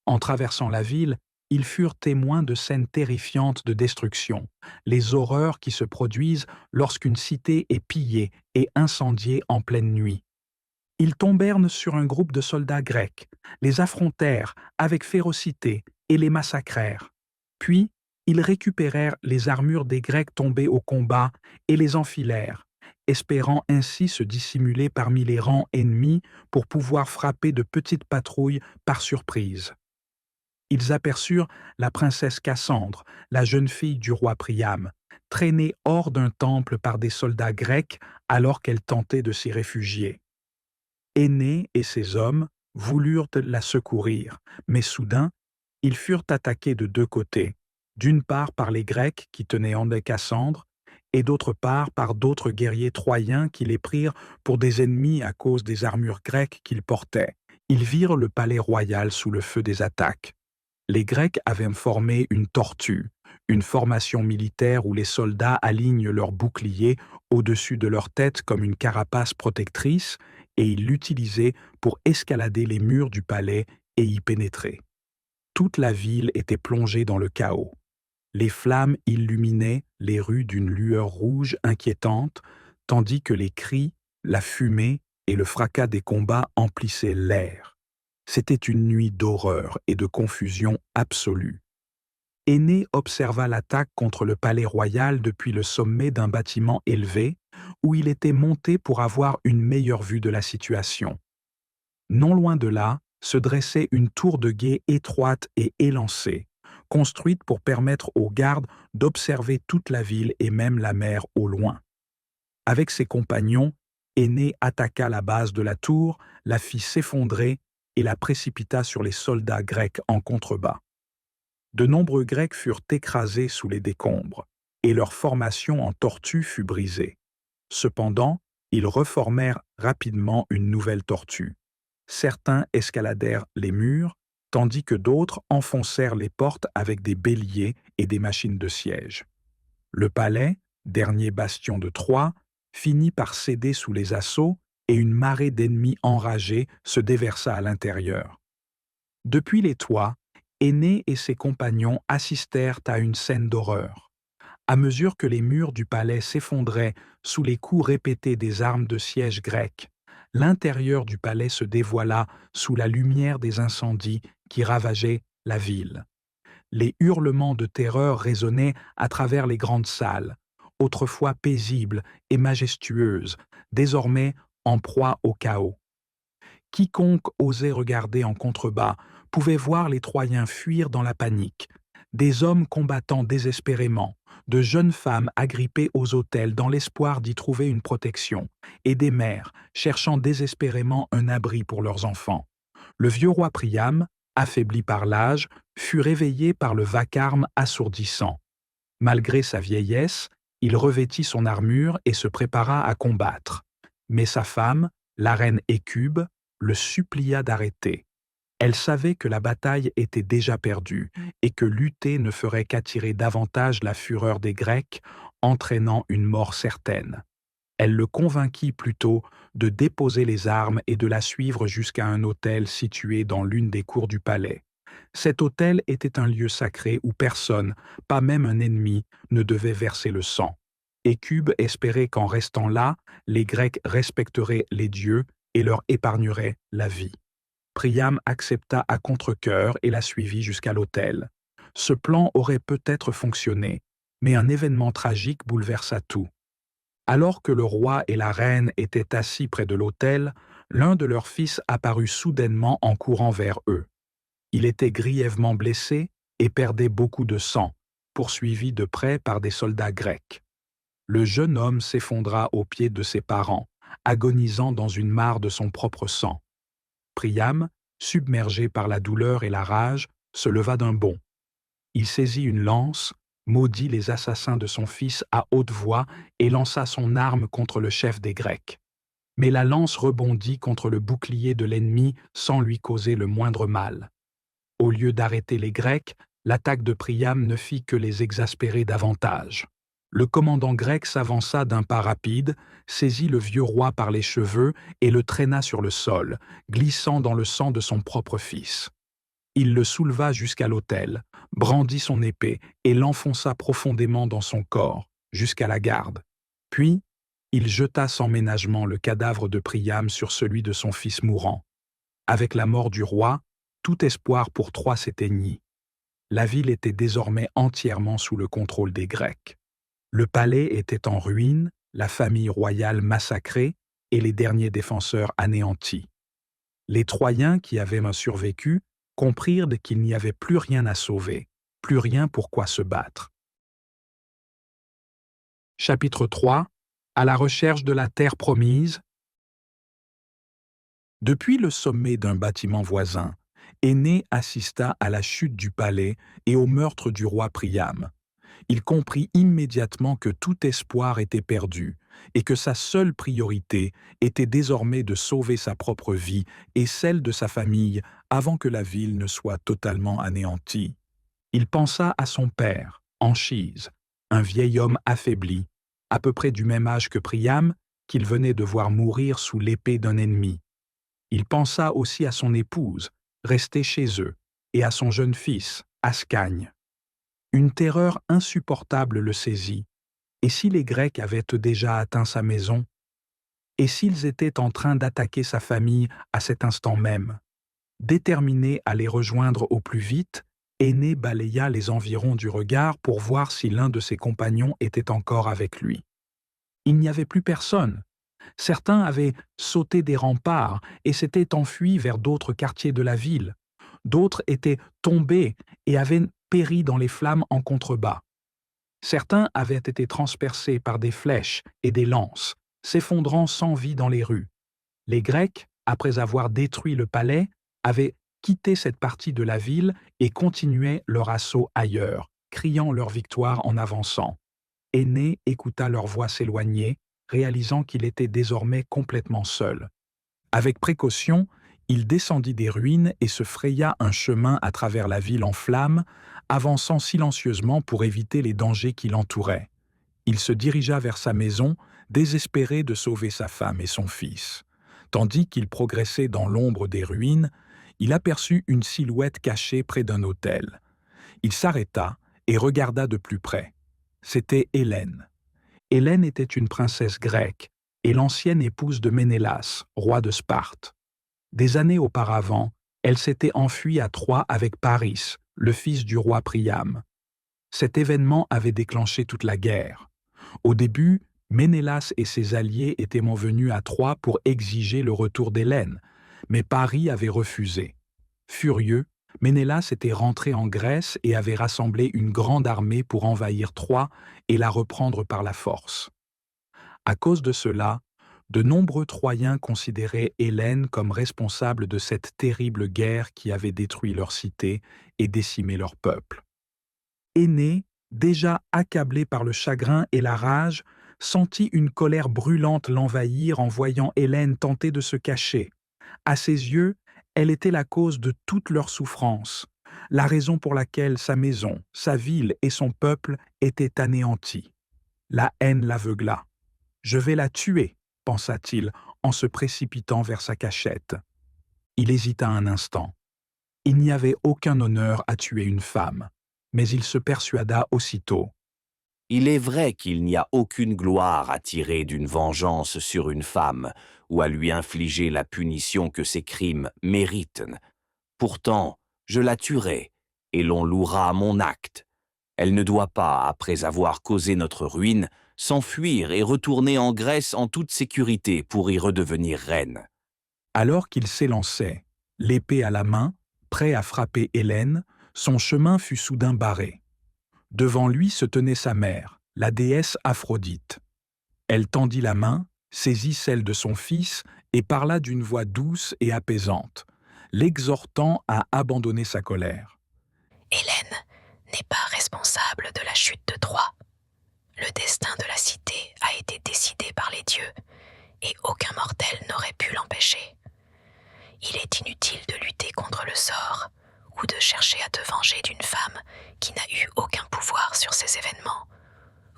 En traversant la ville, ils furent témoins de scènes terrifiantes de destruction, les horreurs qui se produisent lorsqu'une cité est pillée et incendiée en pleine nuit. Ils tombèrent sur un groupe de soldats grecs, les affrontèrent avec férocité et les massacrèrent. Puis, ils récupérèrent les armures des Grecs tombés au combat et les enfilèrent, espérant ainsi se dissimuler parmi les rangs ennemis pour pouvoir frapper de petites patrouilles par surprise. Ils aperçurent la princesse Cassandre, la jeune fille du roi Priam, traînée hors d'un temple par des soldats grecs alors qu'elle tentait de s'y réfugier. Énée et ses hommes voulurent la secourir, mais soudain, ils furent attaqués de deux côtés, d'une part par les Grecs qui tenaient en Cassandre, et d'autre part par d'autres guerriers troyens qui les prirent pour des ennemis à cause des armures grecques qu'ils portaient. Ils virent le palais royal sous le feu des attaques. Les Grecs avaient formé une tortue, une formation militaire où les soldats alignent leurs boucliers au-dessus de leur tête comme une carapace protectrice, et ils l'utilisaient pour escalader les murs du palais et y pénétrer. Toute la ville était plongée dans le chaos. Les flammes illuminaient les rues d'une lueur rouge inquiétante, tandis que les cris, la fumée et le fracas des combats emplissaient l'air. C'était une nuit d'horreur et de confusion absolue. Énée observa l'attaque contre le palais royal depuis le sommet d'un bâtiment élevé, où il était monté pour avoir une meilleure vue de la situation. Non loin de là, se dressait une tour de guet étroite et élancée, construite pour permettre aux gardes d'observer toute la ville et même la mer au loin. Avec ses compagnons, Énée attaqua la base de la tour, la fit s'effondrer et la précipita sur les soldats grecs en contrebas. De nombreux Grecs furent écrasés sous les décombres, et leur formation en tortue fut brisée. Cependant, ils reformèrent rapidement une nouvelle tortue. Certains escaladèrent les murs, tandis que d'autres enfoncèrent les portes avec des béliers et des machines de siège. Le palais, dernier bastion de Troie, finit par céder sous les assauts et une marée d'ennemis enragés se déversa à l'intérieur. Depuis les toits, Énée et ses compagnons assistèrent à une scène d'horreur. À mesure que les murs du palais s'effondraient sous les coups répétés des armes de siège grecques, l'intérieur du palais se dévoila sous la lumière des incendies qui ravageaient la ville. Les hurlements de terreur résonnaient à travers les grandes salles, autrefois paisibles et majestueuses, désormais en proie au chaos. Quiconque osait regarder en contrebas pouvait voir les Troyens fuir dans la panique, des hommes combattant désespérément, de jeunes femmes agrippées aux autels dans l'espoir d'y trouver une protection, et des mères cherchant désespérément un abri pour leurs enfants. Le vieux roi Priam, affaibli par l'âge, fut réveillé par le vacarme assourdissant. Malgré sa vieillesse, il revêtit son armure et se prépara à combattre. Mais sa femme, la reine Écube, le supplia d'arrêter. Elle savait que la bataille était déjà perdue et que lutter ne ferait qu'attirer davantage la fureur des Grecs, entraînant une mort certaine. Elle le convainquit plutôt de déposer les armes et de la suivre jusqu'à un autel situé dans l'une des cours du palais. Cet autel était un lieu sacré où personne, pas même un ennemi, ne devait verser le sang. Écube espérait qu'en restant là, les Grecs respecteraient les dieux et leur épargnerait la vie. Priam accepta à contre-cœur et la suivit jusqu'à l'autel. Ce plan aurait peut-être fonctionné, mais un événement tragique bouleversa tout. Alors que le roi et la reine étaient assis près de l'autel, l'un de leurs fils apparut soudainement en courant vers eux. Il était grièvement blessé et perdait beaucoup de sang, poursuivi de près par des soldats grecs. Le jeune homme s'effondra aux pieds de ses parents, agonisant dans une mare de son propre sang. Priam, submergé par la douleur et la rage, se leva d'un bond. Il saisit une lance, maudit les assassins de son fils à haute voix et lança son arme contre le chef des Grecs. Mais la lance rebondit contre le bouclier de l'ennemi sans lui causer le moindre mal. Au lieu d'arrêter les Grecs, l'attaque de Priam ne fit que les exaspérer davantage. Le commandant grec s'avança d'un pas rapide, saisit le vieux roi par les cheveux et le traîna sur le sol, glissant dans le sang de son propre fils. Il le souleva jusqu'à l'autel, brandit son épée et l'enfonça profondément dans son corps, jusqu'à la garde. Puis, il jeta sans ménagement le cadavre de Priam sur celui de son fils mourant. Avec la mort du roi, tout espoir pour Troie s'éteignit. La ville était désormais entièrement sous le contrôle des Grecs. Le palais était en ruine, la famille royale massacrée et les derniers défenseurs anéantis. Les Troyens qui avaient survécu comprirent qu'il n'y avait plus rien à sauver, plus rien pour quoi se battre. Chapitre 3. À la recherche de la terre promise. Depuis le sommet d'un bâtiment voisin, Énée assista à la chute du palais et au meurtre du roi Priam. Il comprit immédiatement que tout espoir était perdu et que sa seule priorité était désormais de sauver sa propre vie et celle de sa famille avant que la ville ne soit totalement anéantie. Il pensa à son père, Anchise, un vieil homme affaibli, à peu près du même âge que Priam, qu'il venait de voir mourir sous l'épée d'un ennemi. Il pensa aussi à son épouse, restée chez eux, et à son jeune fils, Ascagne. Une terreur insupportable le saisit. Et si les Grecs avaient déjà atteint sa maison? Et s'ils étaient en train d'attaquer sa famille à cet instant même? Déterminé à les rejoindre au plus vite, Énée balaya les environs du regard pour voir si l'un de ses compagnons était encore avec lui. Il n'y avait plus personne. Certains avaient sauté des remparts et s'étaient enfuis vers d'autres quartiers de la ville. D'autres étaient tombés et avaient péri dans les flammes en contrebas. Certains avaient été transpercés par des flèches et des lances, s'effondrant sans vie dans les rues. Les Grecs, après avoir détruit le palais, avaient quitté cette partie de la ville et continuaient leur assaut ailleurs, criant leur victoire en avançant. Énée écouta leur voix s'éloigner, réalisant qu'il était désormais complètement seul. Avec précaution, il descendit des ruines et se fraya un chemin à travers la ville en flammes, avançant silencieusement pour éviter les dangers qui l'entouraient. Il se dirigea vers sa maison, désespéré de sauver sa femme et son fils. Tandis qu'il progressait dans l'ombre des ruines, il aperçut une silhouette cachée près d'un autel. Il s'arrêta et regarda de plus près. C'était Hélène. Hélène était une princesse grecque et l'ancienne épouse de Ménélas, roi de Sparte. Des années auparavant, elle s'était enfuie à Troie avec Paris, le fils du roi Priam. Cet événement avait déclenché toute la guerre. Au début, Ménélas et ses alliés étaient venus à Troie pour exiger le retour d'Hélène, mais Paris avait refusé. Furieux, Ménélas était rentré en Grèce et avait rassemblé une grande armée pour envahir Troie et la reprendre par la force. À cause de cela, de nombreux Troyens considéraient Hélène comme responsable de cette terrible guerre qui avait détruit leur cité et décimé leur peuple. Énée, déjà accablé par le chagrin et la rage, sentit une colère brûlante l'envahir en voyant Hélène tenter de se cacher. À ses yeux, elle était la cause de toutes leurs souffrances, la raison pour laquelle sa maison, sa ville et son peuple étaient anéantis. La haine l'aveugla. « Je vais la tuer », pensa-t-il en se précipitant vers sa cachette. Il hésita un instant. Il n'y avait aucun honneur à tuer une femme, mais il se persuada aussitôt. Il est vrai qu'il n'y a aucune gloire à tirer d'une vengeance sur une femme ou à lui infliger la punition que ses crimes méritent. Pourtant, je la tuerai, et l'on louera mon acte. Elle ne doit pas, après avoir causé notre ruine, s'enfuir et retourner en Grèce en toute sécurité pour y redevenir reine. » Alors qu'il s'élançait, l'épée à la main, prêt à frapper Hélène, son chemin fut soudain barré. Devant lui se tenait sa mère, la déesse Aphrodite. Elle tendit la main, saisit celle de son fils et parla d'une voix douce et apaisante, l'exhortant à abandonner sa colère. Hélène n'est pas responsable de la chute de Troie. Le destin de la cité a été décidé par les dieux, et aucun mortel n'aurait pu l'empêcher. Il est inutile de lutter contre le sort, ou de chercher à te venger d'une femme qui n'a eu aucun pouvoir sur ces événements.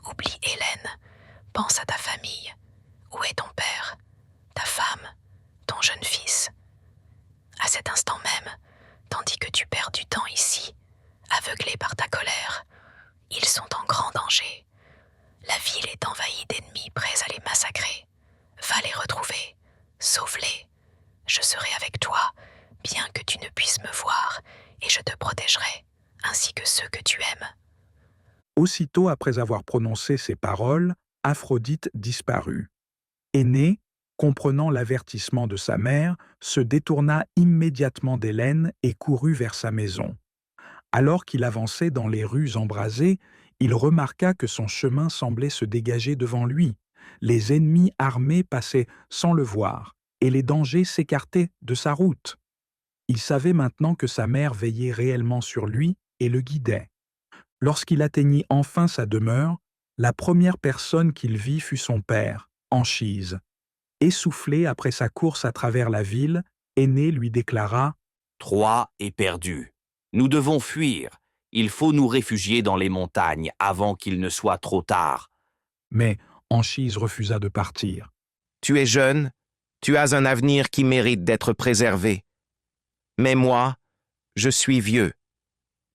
Oublie Hélène, pense à ta famille. Où est ton père, ta femme, ton jeune fils? À cet instant même, tandis que tu perds du temps ici, aveuglé par ta colère, ils sont en grand danger. La ville est envahie d'ennemis prêts à les massacrer. Va les retrouver, sauve-les. Je serai avec toi, bien que tu ne puisses me voir, et je te protégerai, ainsi que ceux que tu aimes. Aussitôt après avoir prononcé ces paroles, Aphrodite disparut. Énée, comprenant l'avertissement de sa mère, se détourna immédiatement d'Hélène et courut vers sa maison. Alors qu'il avançait dans les rues embrasées, il remarqua que son chemin semblait se dégager devant lui. Les ennemis armés passaient sans le voir, et les dangers s'écartaient de sa route. Il savait maintenant que sa mère veillait réellement sur lui et le guidait. Lorsqu'il atteignit enfin sa demeure, la première personne qu'il vit fut son père, Anchise. Essoufflé après sa course à travers la ville, Énée lui déclara « Troie est perdue. Nous devons fuir. Il faut nous réfugier dans les montagnes avant qu'il ne soit trop tard. » Mais Anchise refusa de partir. « Tu es jeune, tu as un avenir qui mérite d'être préservé. Mais moi, je suis vieux.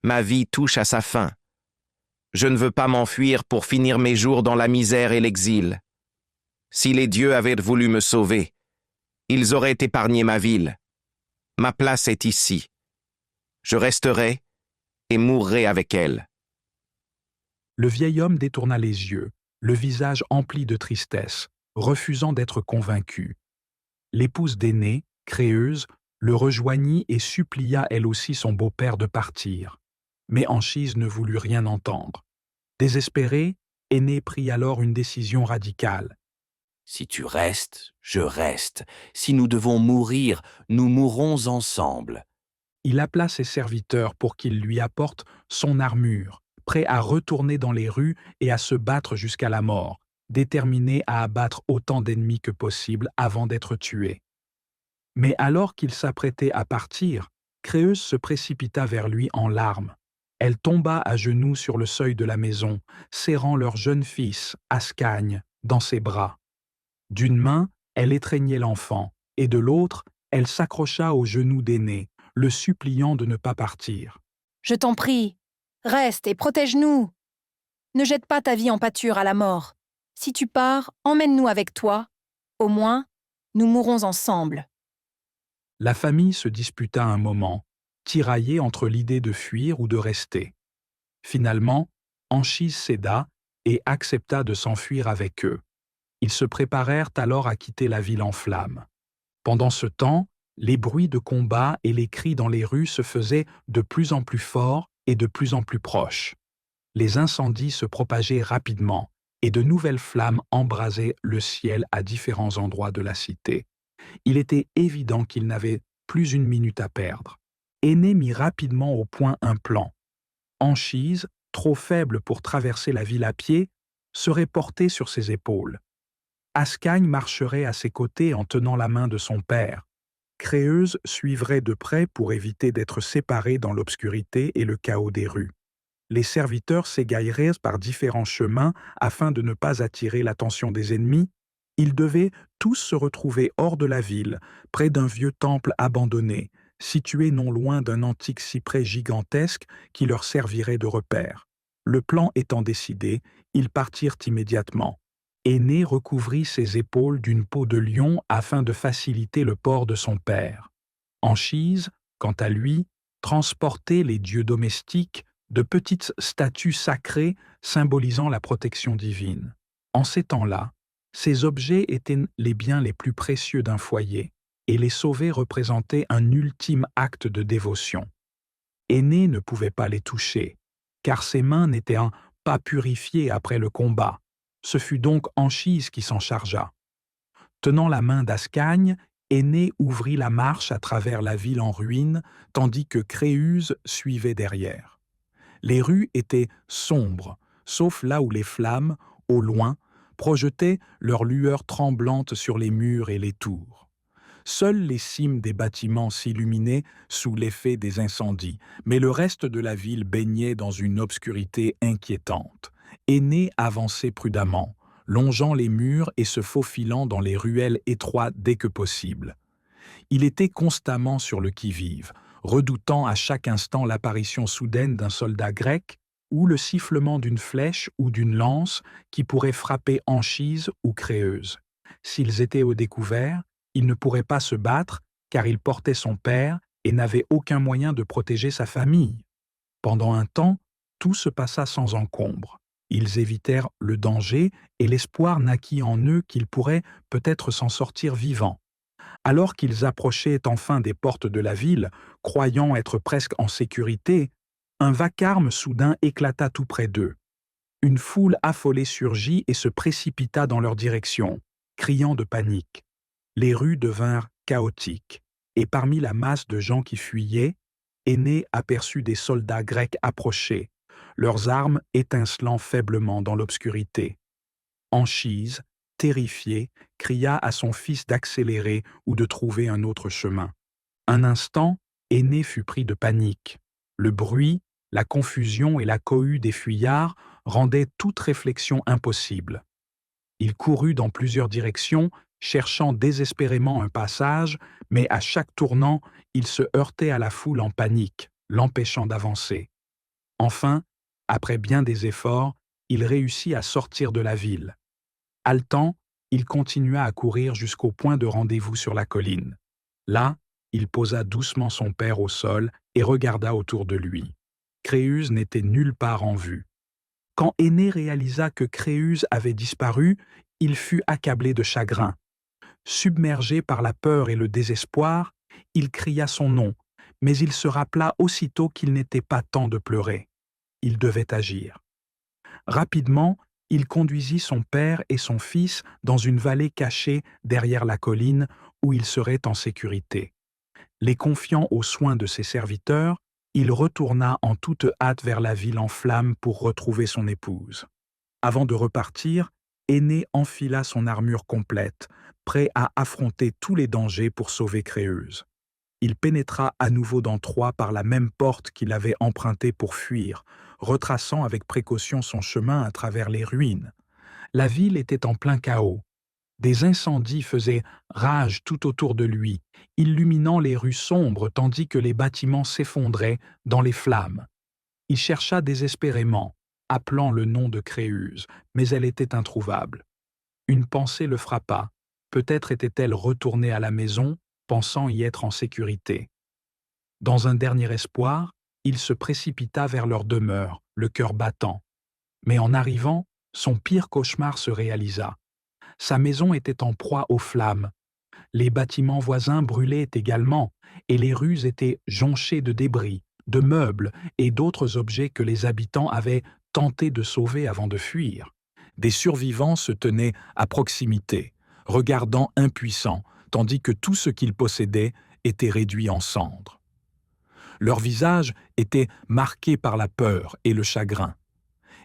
Ma vie touche à sa fin. Je ne veux pas m'enfuir pour finir mes jours dans la misère et l'exil. Si les dieux avaient voulu me sauver, ils auraient épargné ma ville. Ma place est ici. Je resterai et mourrai avec elle. » Le vieil homme détourna les yeux, le visage empli de tristesse, refusant d'être convaincu. L'épouse d'Énée, Créeuse, le rejoignit et supplia elle aussi son beau-père de partir. Mais Anchise ne voulut rien entendre. Désespéré, Énée prit alors une décision radicale. « Si tu restes, je reste. Si nous devons mourir, nous mourrons ensemble. » Il appela ses serviteurs pour qu'ils lui apportent son armure, prêt à retourner dans les rues et à se battre jusqu'à la mort, déterminé à abattre autant d'ennemis que possible avant d'être tué. Mais alors qu'il s'apprêtait à partir, Créeuse se précipita vers lui en larmes. Elle tomba à genoux sur le seuil de la maison, serrant leur jeune fils, Ascagne, dans ses bras. D'une main, elle étreignait l'enfant, et de l'autre, elle s'accrocha aux genoux d'Énée, le suppliant de ne pas partir. « Je t'en prie, reste et protège-nous. Ne jette pas ta vie en pâture à la mort. Si tu pars, emmène-nous avec toi. Au moins, nous mourrons ensemble. » La famille se disputa un moment, tiraillée entre l'idée de fuir ou de rester. Finalement, Anchise céda et accepta de s'enfuir avec eux. Ils se préparèrent alors à quitter la ville en flammes. Pendant ce temps, les bruits de combat et les cris dans les rues se faisaient de plus en plus forts et de plus en plus proches. Les incendies se propageaient rapidement et de nouvelles flammes embrasaient le ciel à différents endroits de la cité. Il était évident qu'il n'avait plus une minute à perdre. Énée mit rapidement au point un plan. Anchise, trop faible pour traverser la ville à pied, serait portée sur ses épaules. Ascagne marcherait à ses côtés en tenant la main de son père. Créeuse suivrait de près pour éviter d'être séparée dans l'obscurité et le chaos des rues. Les serviteurs s'égailleraient par différents chemins afin de ne pas attirer l'attention des ennemis. Ils devaient tous se retrouver hors de la ville, près d'un vieux temple abandonné, situé non loin d'un antique cyprès gigantesque qui leur servirait de repère. Le plan étant décidé, ils partirent immédiatement. Aîné recouvrit ses épaules d'une peau de lion afin de faciliter le port de son père. Anchise, quant à lui, transportait les dieux domestiques, de petites statues sacrées symbolisant la protection divine. En ces temps-là, ces objets étaient les biens les plus précieux d'un foyer, et les sauver représentait un ultime acte de dévotion. Aîné ne pouvait pas les toucher, car ses mains n'étaient pas purifiées après le combat. Ce fut donc Anchise qui s'en chargea. Tenant la main d'Ascagne, Aîné ouvrit la marche à travers la ville en ruine, tandis que Créuse suivait derrière. Les rues étaient sombres, sauf là où les flammes, au loin, projetaient leurs lueurs tremblantes sur les murs et les tours. Seules les cimes des bâtiments s'illuminaient sous l'effet des incendies, mais le reste de la ville baignait dans une obscurité inquiétante. Aîné avançait prudemment, longeant les murs et se faufilant dans les ruelles étroites dès que possible. Il était constamment sur le qui-vive, redoutant à chaque instant l'apparition soudaine d'un soldat grec ou le sifflement d'une flèche ou d'une lance qui pourrait frapper Anchise ou Créuse. S'ils étaient au découvert, il ne pourrait pas se battre car il portait son père et n'avait aucun moyen de protéger sa famille. Pendant un temps, tout se passa sans encombre. Ils évitèrent le danger et l'espoir naquit en eux qu'ils pourraient peut-être s'en sortir vivants. Alors qu'ils approchaient enfin des portes de la ville, croyant être presque en sécurité, un vacarme soudain éclata tout près d'eux. Une foule affolée surgit et se précipita dans leur direction, criant de panique. Les rues devinrent chaotiques, et parmi la masse de gens qui fuyaient, Aîné aperçut des soldats grecs approcher, leurs armes étincelant faiblement dans l'obscurité. Anchise, terrifié, cria à son fils d'accélérer ou de trouver un autre chemin. Un instant, Aîné fut pris de panique. Le bruit, la confusion et la cohue des fuyards rendaient toute réflexion impossible. Il courut dans plusieurs directions, cherchant désespérément un passage, mais à chaque tournant, il se heurtait à la foule en panique, l'empêchant d'avancer. Enfin, après bien des efforts, il réussit à sortir de la ville. Haletant, il continua à courir jusqu'au point de rendez-vous sur la colline. Là, il posa doucement son père au sol et regarda autour de lui. Créuse n'était nulle part en vue. Quand Aîné réalisa que Créuse avait disparu, il fut accablé de chagrin. Submergé par la peur et le désespoir, il cria son nom, mais il se rappela aussitôt qu'il n'était pas temps de pleurer. Il devait agir. Rapidement, il conduisit son père et son fils dans une vallée cachée derrière la colline où ils seraient en sécurité. Les confiant aux soins de ses serviteurs, il retourna en toute hâte vers la ville en flammes pour retrouver son épouse. Avant de repartir, Aîné enfila son armure complète, prêt à affronter tous les dangers pour sauver Créuse. Il pénétra à nouveau dans Troie par la même porte qu'il avait empruntée pour fuir, retraçant avec précaution son chemin à travers les ruines. La ville était en plein chaos. Des incendies faisaient rage tout autour de lui, illuminant les rues sombres tandis que les bâtiments s'effondraient dans les flammes. Il chercha désespérément, appelant le nom de Créuse, mais elle était introuvable. Une pensée le frappa. Peut-être était-elle retournée à la maison, pensant y être en sécurité. Dans un dernier espoir, il se précipita vers leur demeure, le cœur battant. Mais en arrivant, son pire cauchemar se réalisa. Sa maison était en proie aux flammes. Les bâtiments voisins brûlaient également, et les rues étaient jonchées de débris, de meubles et d'autres objets que les habitants avaient tenté de sauver avant de fuir. Des survivants se tenaient à proximité, regardant impuissants, tandis que tout ce qu'ils possédaient était réduit en cendres. Leurs visages étaient marqués par la peur et le chagrin.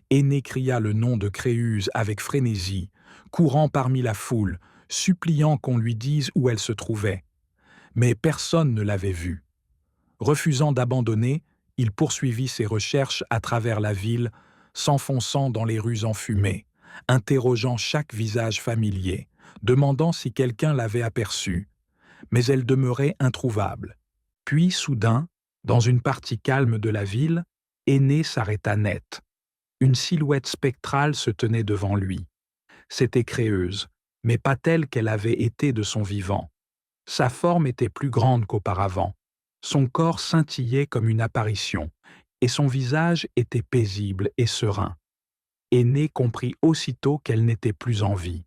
Aîné cria le nom de Créuse avec frénésie, courant parmi la foule, suppliant qu'on lui dise où elle se trouvait. Mais personne ne l'avait vue. Refusant d'abandonner, il poursuivit ses recherches à travers la ville, s'enfonçant dans les rues enfumées, interrogeant chaque visage familier, demandant si quelqu'un l'avait aperçue. Mais elle demeurait introuvable. Puis, soudain, dans une partie calme de la ville, Aîné s'arrêta net. Une silhouette spectrale se tenait devant lui. C'était Créeuse, mais pas telle qu'elle avait été de son vivant. Sa forme était plus grande qu'auparavant. Son corps scintillait comme une apparition, et son visage était paisible et serein. Énée comprit aussitôt qu'elle n'était plus en vie.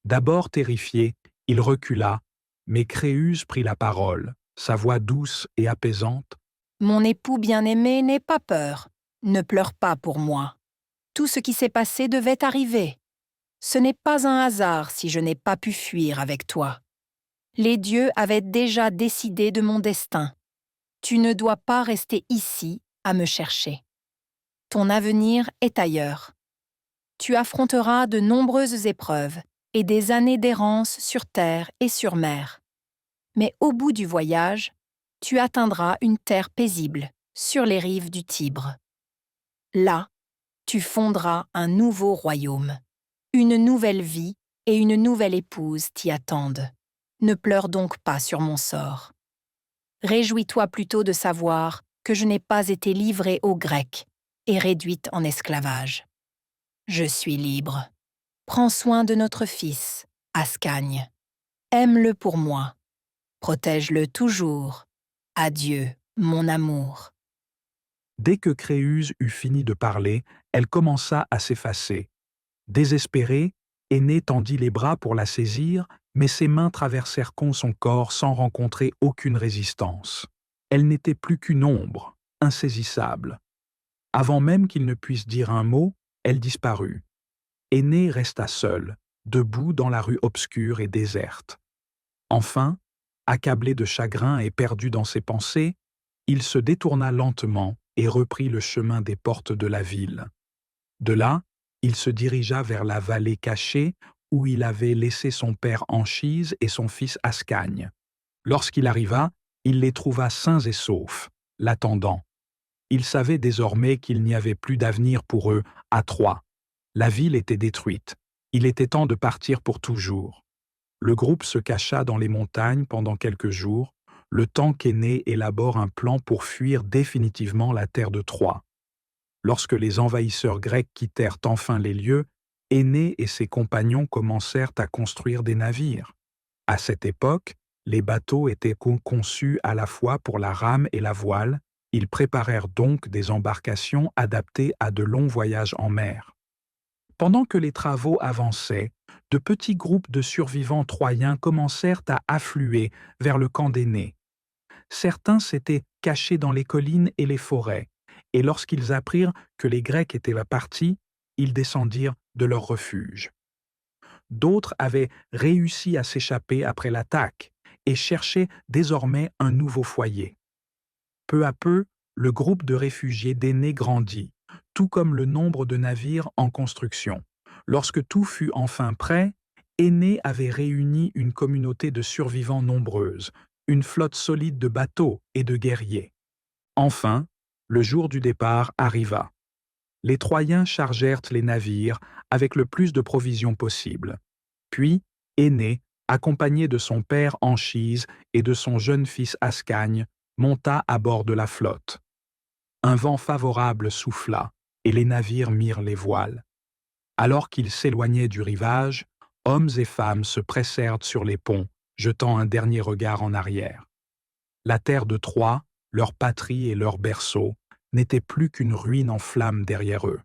D'abord terrifié, il recula, mais Créeuse prit la parole, sa voix douce et apaisante. « Mon époux bien-aimé, n'aie pas peur. Ne pleure pas pour moi. Tout ce qui s'est passé devait arriver. Ce n'est pas un hasard si je n'ai pas pu fuir avec toi. Les dieux avaient déjà décidé de mon destin. Tu ne dois pas rester ici à me chercher. Ton avenir est ailleurs. Tu affronteras de nombreuses épreuves et des années d'errance sur terre et sur mer. Mais au bout du voyage, tu atteindras une terre paisible, sur les rives du Tibre. Là, tu fonderas un nouveau royaume. Une nouvelle vie et une nouvelle épouse t'y attendent. Ne pleure donc pas sur mon sort. Réjouis-toi plutôt de savoir que je n'ai pas été livrée aux Grecs et réduite en esclavage. Je suis libre. Prends soin de notre fils, Ascagne. Aime-le pour moi. Protège-le toujours. Adieu, mon amour. » Dès que Créeuse eut fini de parler, elle commença à s'effacer. Désespérée, Énée tendit les bras pour la saisir, mais ses mains traversèrent son corps sans rencontrer aucune résistance. Elle n'était plus qu'une ombre, insaisissable. Avant même qu'il ne puisse dire un mot, elle disparut. Énée resta seul, debout dans la rue obscure et déserte. Enfin, accablé de chagrin et perdu dans ses pensées, il se détourna lentement et reprit le chemin des portes de la ville. De là, il se dirigea vers la vallée cachée où il avait laissé son père Anchise et son fils Ascagne. Lorsqu'il arriva, il les trouva sains et saufs, l'attendant. Il savait désormais qu'il n'y avait plus d'avenir pour eux à Troie. La ville était détruite. Il était temps de partir pour toujours. Le groupe se cacha dans les montagnes pendant quelques jours, le temps qu'Énée élabore un plan pour fuir définitivement la terre de Troie. Lorsque les envahisseurs grecs quittèrent enfin les lieux, Énée et ses compagnons commencèrent à construire des navires. À cette époque, les bateaux étaient conçus à la fois pour la rame et la voile. Ils préparèrent donc des embarcations adaptées à de longs voyages en mer. Pendant que les travaux avançaient, de petits groupes de survivants troyens commencèrent à affluer vers le camp d'Énée. Certains s'étaient cachés dans les collines et les forêts, et lorsqu'ils apprirent que les Grecs étaient partis, ils descendirent de leur refuge. D'autres avaient réussi à s'échapper après l'attaque et cherchaient désormais un nouveau foyer. Peu à peu, le groupe de réfugiés d'Énée grandit, tout comme le nombre de navires en construction. Lorsque tout fut enfin prêt, Énée avait réuni une communauté de survivants nombreuse, une flotte solide de bateaux et de guerriers. Enfin, le jour du départ arriva. Les Troyens chargèrent les navires avec le plus de provisions possible. Puis, Énée, accompagné de son père Anchise et de son jeune fils Ascagne, monta à bord de la flotte. Un vent favorable souffla, et les navires mirent les voiles. Alors qu'ils s'éloignaient du rivage, hommes et femmes se pressèrent sur les ponts, jetant un dernier regard en arrière. La terre de Troie, leur patrie et leur berceau, n'était plus qu'une ruine en flammes derrière eux.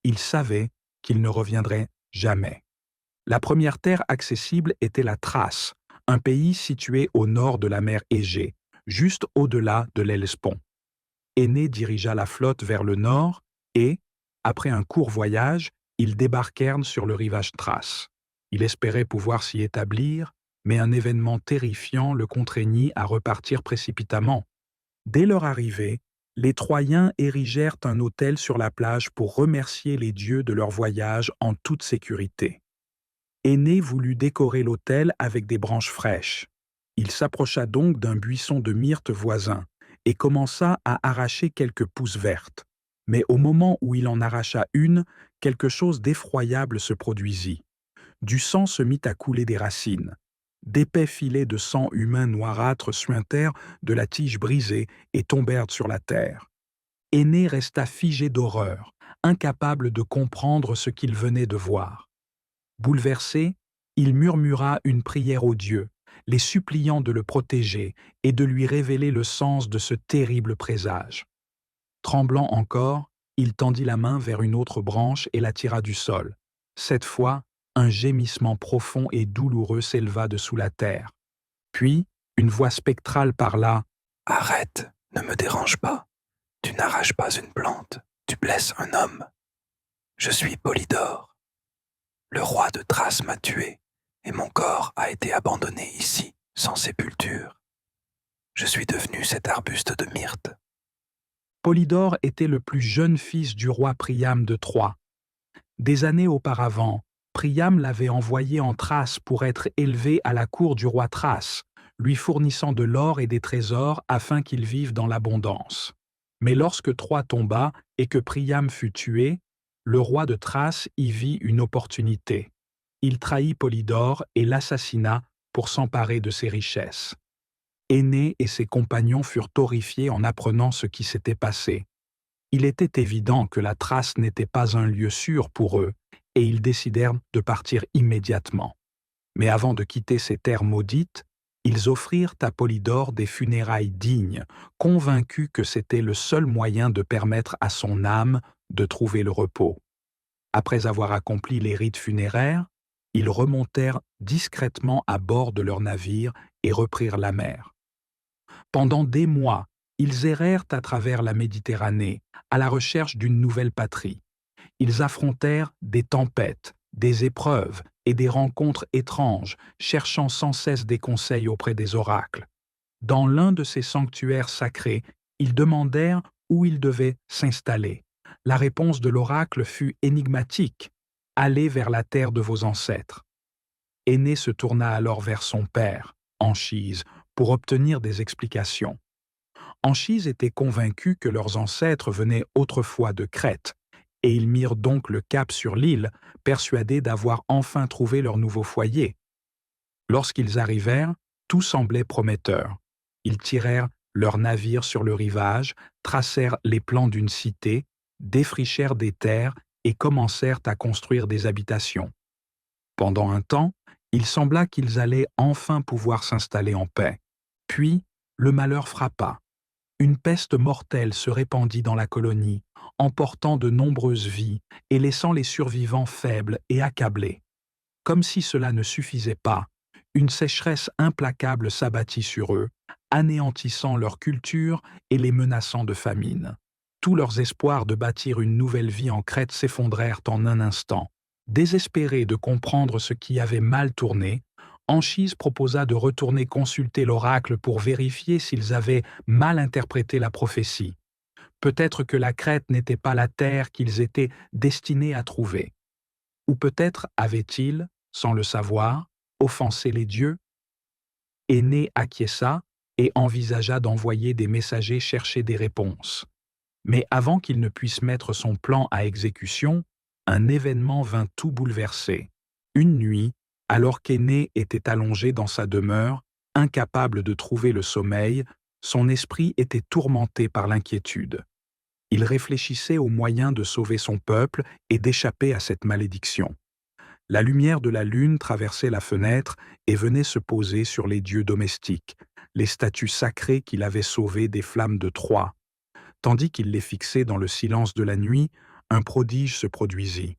Ils savaient qu'ils ne reviendraient jamais. La première terre accessible était la Thrace, un pays situé au nord de la mer Égée, juste au-delà de l'Hellespont. Énée dirigea la flotte vers le nord et, après un court voyage, ils débarquèrent sur le rivage thrace. Il espérait pouvoir s'y établir, mais un événement terrifiant le contraignit à repartir précipitamment. Dès leur arrivée, les Troyens érigèrent un autel sur la plage pour remercier les dieux de leur voyage en toute sécurité. Énée voulut décorer l'autel avec des branches fraîches. Il s'approcha donc d'un buisson de myrte voisin et commença à arracher quelques pousses vertes. Mais au moment où il en arracha une, quelque chose d'effroyable se produisit. Du sang se mit à couler des racines. D'épais filets de sang humain noirâtre suintèrent de la tige brisée et tombèrent sur la terre. Énée resta figé d'horreur, incapable de comprendre ce qu'il venait de voir. Bouleversé, il murmura une prière aux dieux, les suppliant de le protéger et de lui révéler le sens de ce terrible présage. Tremblant encore, il tendit la main vers une autre branche et la tira du sol. Cette fois, un gémissement profond et douloureux s'éleva de sous la terre. Puis, une voix spectrale parla. « Arrête, ne me dérange pas. Tu n'arraches pas une plante, tu blesses un homme. Je suis Polydore. Le roi de Thrace m'a tué, et mon corps a été abandonné ici, sans sépulture. Je suis devenu cet arbuste de myrte. » Polydore était le plus jeune fils du roi Priam de Troie. Des années auparavant, Priam l'avait envoyé en Thrace pour être élevé à la cour du roi Thrace, lui fournissant de l'or et des trésors afin qu'il vive dans l'abondance. Mais lorsque Troie tomba et que Priam fut tué, le roi de Thrace y vit une opportunité. Il trahit Polydore et l'assassina pour s'emparer de ses richesses. Énée et ses compagnons furent horrifiés en apprenant ce qui s'était passé. Il était évident que la Thrace n'était pas un lieu sûr pour eux, et ils décidèrent de partir immédiatement. Mais avant de quitter ces terres maudites, ils offrirent à Polydore des funérailles dignes, convaincus que c'était le seul moyen de permettre à son âme de trouver le repos. Après avoir accompli les rites funéraires, ils remontèrent discrètement à bord de leur navire et reprirent la mer. Pendant des mois, ils errèrent à travers la Méditerranée, à la recherche d'une nouvelle patrie. Ils affrontèrent des tempêtes, des épreuves et des rencontres étranges, cherchant sans cesse des conseils auprès des oracles. Dans l'un de ces sanctuaires sacrés, ils demandèrent où ils devaient s'installer. La réponse de l'oracle fut énigmatique. « Allez vers la terre de vos ancêtres. » Énée se tourna alors vers son père, Anchise, pour obtenir des explications. Anchise était convaincu que leurs ancêtres venaient autrefois de Crète, et ils mirent donc le cap sur l'île, persuadés d'avoir enfin trouvé leur nouveau foyer. Lorsqu'ils arrivèrent, tout semblait prometteur. Ils tirèrent leurs navires sur le rivage, tracèrent les plans d'une cité, défrichèrent des terres et commencèrent à construire des habitations. Pendant un temps, il sembla qu'ils allaient enfin pouvoir s'installer en paix. Puis, le malheur frappa. Une peste mortelle se répandit dans la colonie, emportant de nombreuses vies et laissant les survivants faibles et accablés. Comme si cela ne suffisait pas, une sécheresse implacable s'abattit sur eux, anéantissant leur culture et les menaçant de famine. Tous leurs espoirs de bâtir une nouvelle vie en Crète s'effondrèrent en un instant. Désespérés de comprendre ce qui avait mal tourné, Anchise proposa de retourner consulter l'oracle pour vérifier s'ils avaient mal interprété la prophétie. Peut-être que la Crète n'était pas la terre qu'ils étaient destinés à trouver. Ou peut-être avaient-ils, sans le savoir, offensé les dieux. Énée acquiesça et envisagea d'envoyer des messagers chercher des réponses. Mais avant qu'il ne puisse mettre son plan à exécution, un événement vint tout bouleverser. Une nuit, alors qu'Énée était allongé dans sa demeure, incapable de trouver le sommeil, son esprit était tourmenté par l'inquiétude. Il réfléchissait aux moyens de sauver son peuple et d'échapper à cette malédiction. La lumière de la lune traversait la fenêtre et venait se poser sur les dieux domestiques, les statues sacrées qu'il avait sauvées des flammes de Troie. Tandis qu'il les fixait dans le silence de la nuit, un prodige se produisit.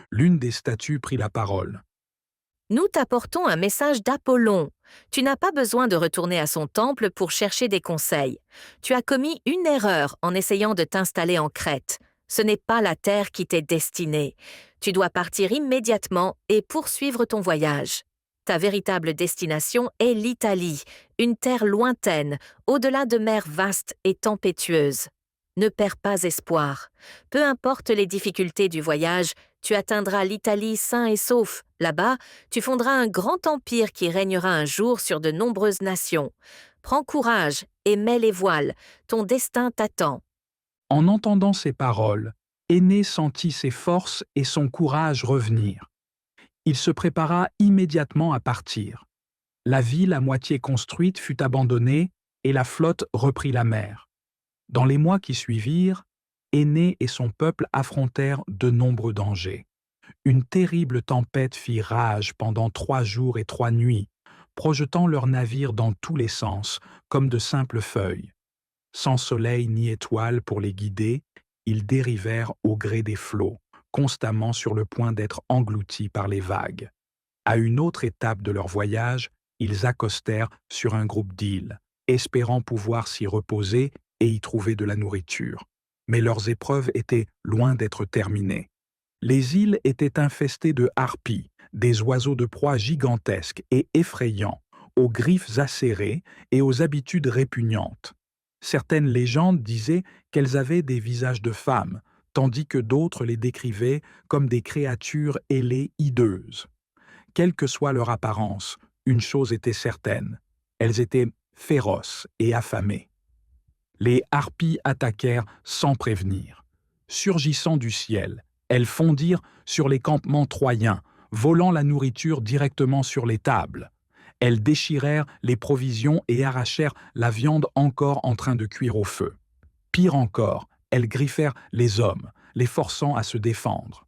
L'une des statues prit la parole. « Nous t'apportons un message d'Apollon. Tu n'as pas besoin de retourner à son temple pour chercher des conseils. Tu as commis une erreur en essayant de t'installer en Crète. Ce n'est pas la terre qui t'est destinée. Tu dois partir immédiatement et poursuivre ton voyage. Ta véritable destination est l'Italie, une terre lointaine, au-delà de mers vastes et tempétueuses. Ne perds pas espoir. Peu importe les difficultés du voyage, tu atteindras l'Italie sain et sauf. Là-bas, tu fonderas un grand empire qui régnera un jour sur de nombreuses nations. Prends courage et mets les voiles. Ton destin t'attend. » En entendant ces paroles, Énée sentit ses forces et son courage revenir. Il se prépara immédiatement à partir. La ville à moitié construite fut abandonnée et la flotte reprit la mer. Dans les mois qui suivirent, Énée et son peuple affrontèrent de nombreux dangers. Une terrible tempête fit rage pendant 3 jours et 3 nuits, projetant leurs navires dans tous les sens, comme de simples feuilles. Sans soleil ni étoile pour les guider, ils dérivèrent au gré des flots, constamment sur le point d'être engloutis par les vagues. À une autre étape de leur voyage, ils accostèrent sur un groupe d'îles, espérant pouvoir s'y reposer et y trouver de la nourriture. Mais leurs épreuves étaient loin d'être terminées. Les îles étaient infestées de harpies, des oiseaux de proie gigantesques et effrayants, aux griffes acérées et aux habitudes répugnantes. Certaines légendes disaient qu'elles avaient des visages de femmes, tandis que d'autres les décrivaient comme des créatures ailées hideuses. Quelle que soit leur apparence, une chose était certaine, elles étaient féroces et affamées. Les harpies attaquèrent sans prévenir. Surgissant du ciel, elles fondirent sur les campements troyens, volant la nourriture directement sur les tables. Elles déchirèrent les provisions et arrachèrent la viande encore en train de cuire au feu. Pire encore, elles griffèrent les hommes, les forçant à se défendre.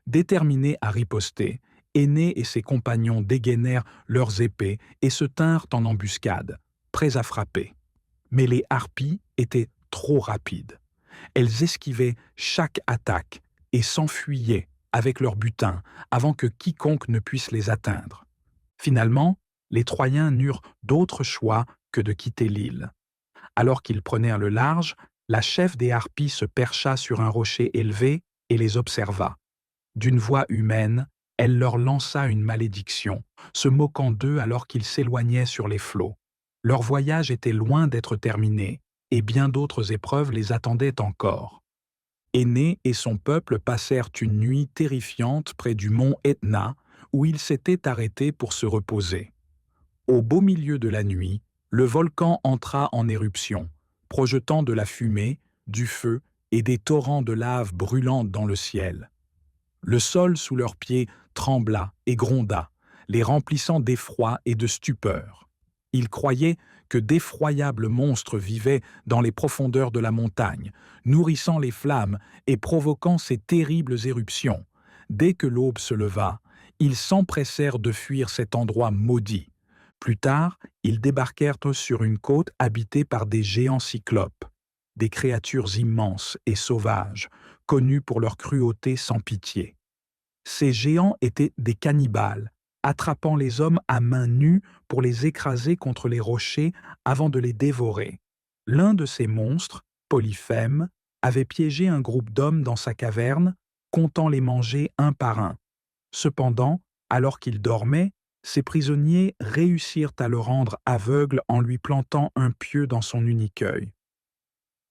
Déterminés à riposter, Énée et ses compagnons dégainèrent leurs épées et se tinrent en embuscade, prêts à frapper. Mais les harpies étaient trop rapides. Elles esquivaient chaque attaque et s'enfuyaient avec leur butin avant que quiconque ne puisse les atteindre. Finalement, les Troyens n'eurent d'autre choix que de quitter l'île. Alors qu'ils prenaient le large, la chef des harpies se percha sur un rocher élevé et les observa. D'une voix humaine, elle leur lança une malédiction, se moquant d'eux alors qu'ils s'éloignaient sur les flots. Leur voyage était loin d'être terminé, et bien d'autres épreuves les attendaient encore. Énée et son peuple passèrent une nuit terrifiante près du mont Etna, où ils s'étaient arrêtés pour se reposer. Au beau milieu de la nuit, le volcan entra en éruption, projetant de la fumée, du feu et des torrents de lave brûlantes dans le ciel. Le sol sous leurs pieds trembla et gronda, les remplissant d'effroi et de stupeur. Ils croyaient que d'effroyables monstres vivaient dans les profondeurs de la montagne, nourrissant les flammes et provoquant ces terribles éruptions. Dès que l'aube se leva, ils s'empressèrent de fuir cet endroit maudit. Plus tard, ils débarquèrent sur une côte habitée par des géants cyclopes, des créatures immenses et sauvages, connus pour leur cruauté sans pitié. Ces géants étaient des cannibales, attrapant les hommes à main nue pour les écraser contre les rochers avant de les dévorer. L'un de ces monstres, Polyphème, avait piégé un groupe d'hommes dans sa caverne, comptant les manger un par un. Cependant, alors qu'il dormait, ses prisonniers réussirent à le rendre aveugle en lui plantant un pieu dans son unique œil.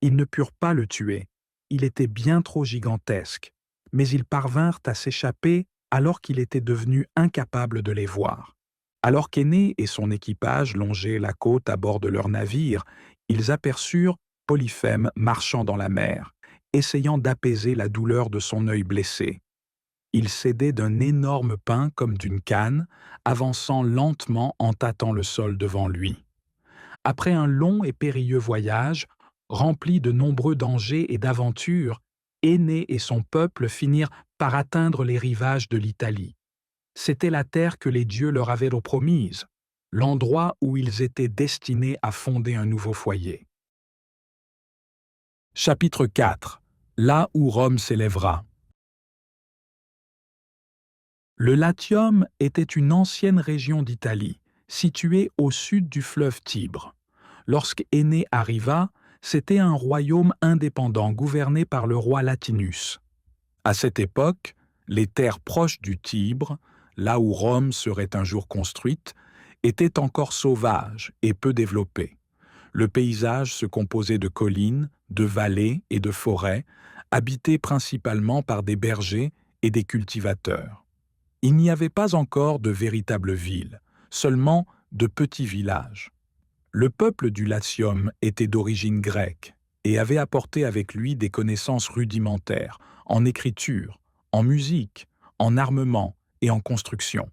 Ils ne purent pas le tuer, il était bien trop gigantesque, mais ils parvinrent à s'échapper alors qu'il était devenu incapable de les voir. Alors qu'Énée et son équipage longeaient la côte à bord de leur navire, ils aperçurent Polyphème marchant dans la mer, essayant d'apaiser la douleur de son œil blessé. Il s'aidait d'un énorme pain comme d'une canne, avançant lentement en tâtant le sol devant lui. Après un long et périlleux voyage, rempli de nombreux dangers et d'aventures, Énée et son peuple finirent par atteindre les rivages de l'Italie. C'était la terre que les dieux leur avaient promise, l'endroit où ils étaient destinés à fonder un nouveau foyer. Chapitre 4. Là où Rome s'élèvera. Le Latium était une ancienne région d'Italie, située au sud du fleuve Tibre. Lorsqu'Énée arriva, c'était un royaume indépendant gouverné par le roi Latinus. À cette époque, les terres proches du Tibre, là où Rome serait un jour construite, étaient encore sauvages et peu développées. Le paysage se composait de collines, de vallées et de forêts, habitées principalement par des bergers et des cultivateurs. Il n'y avait pas encore de véritables villes, seulement de petits villages. Le peuple du Latium était d'origine grecque et avait apporté avec lui des connaissances rudimentaires en écriture, en musique, en armement et en construction.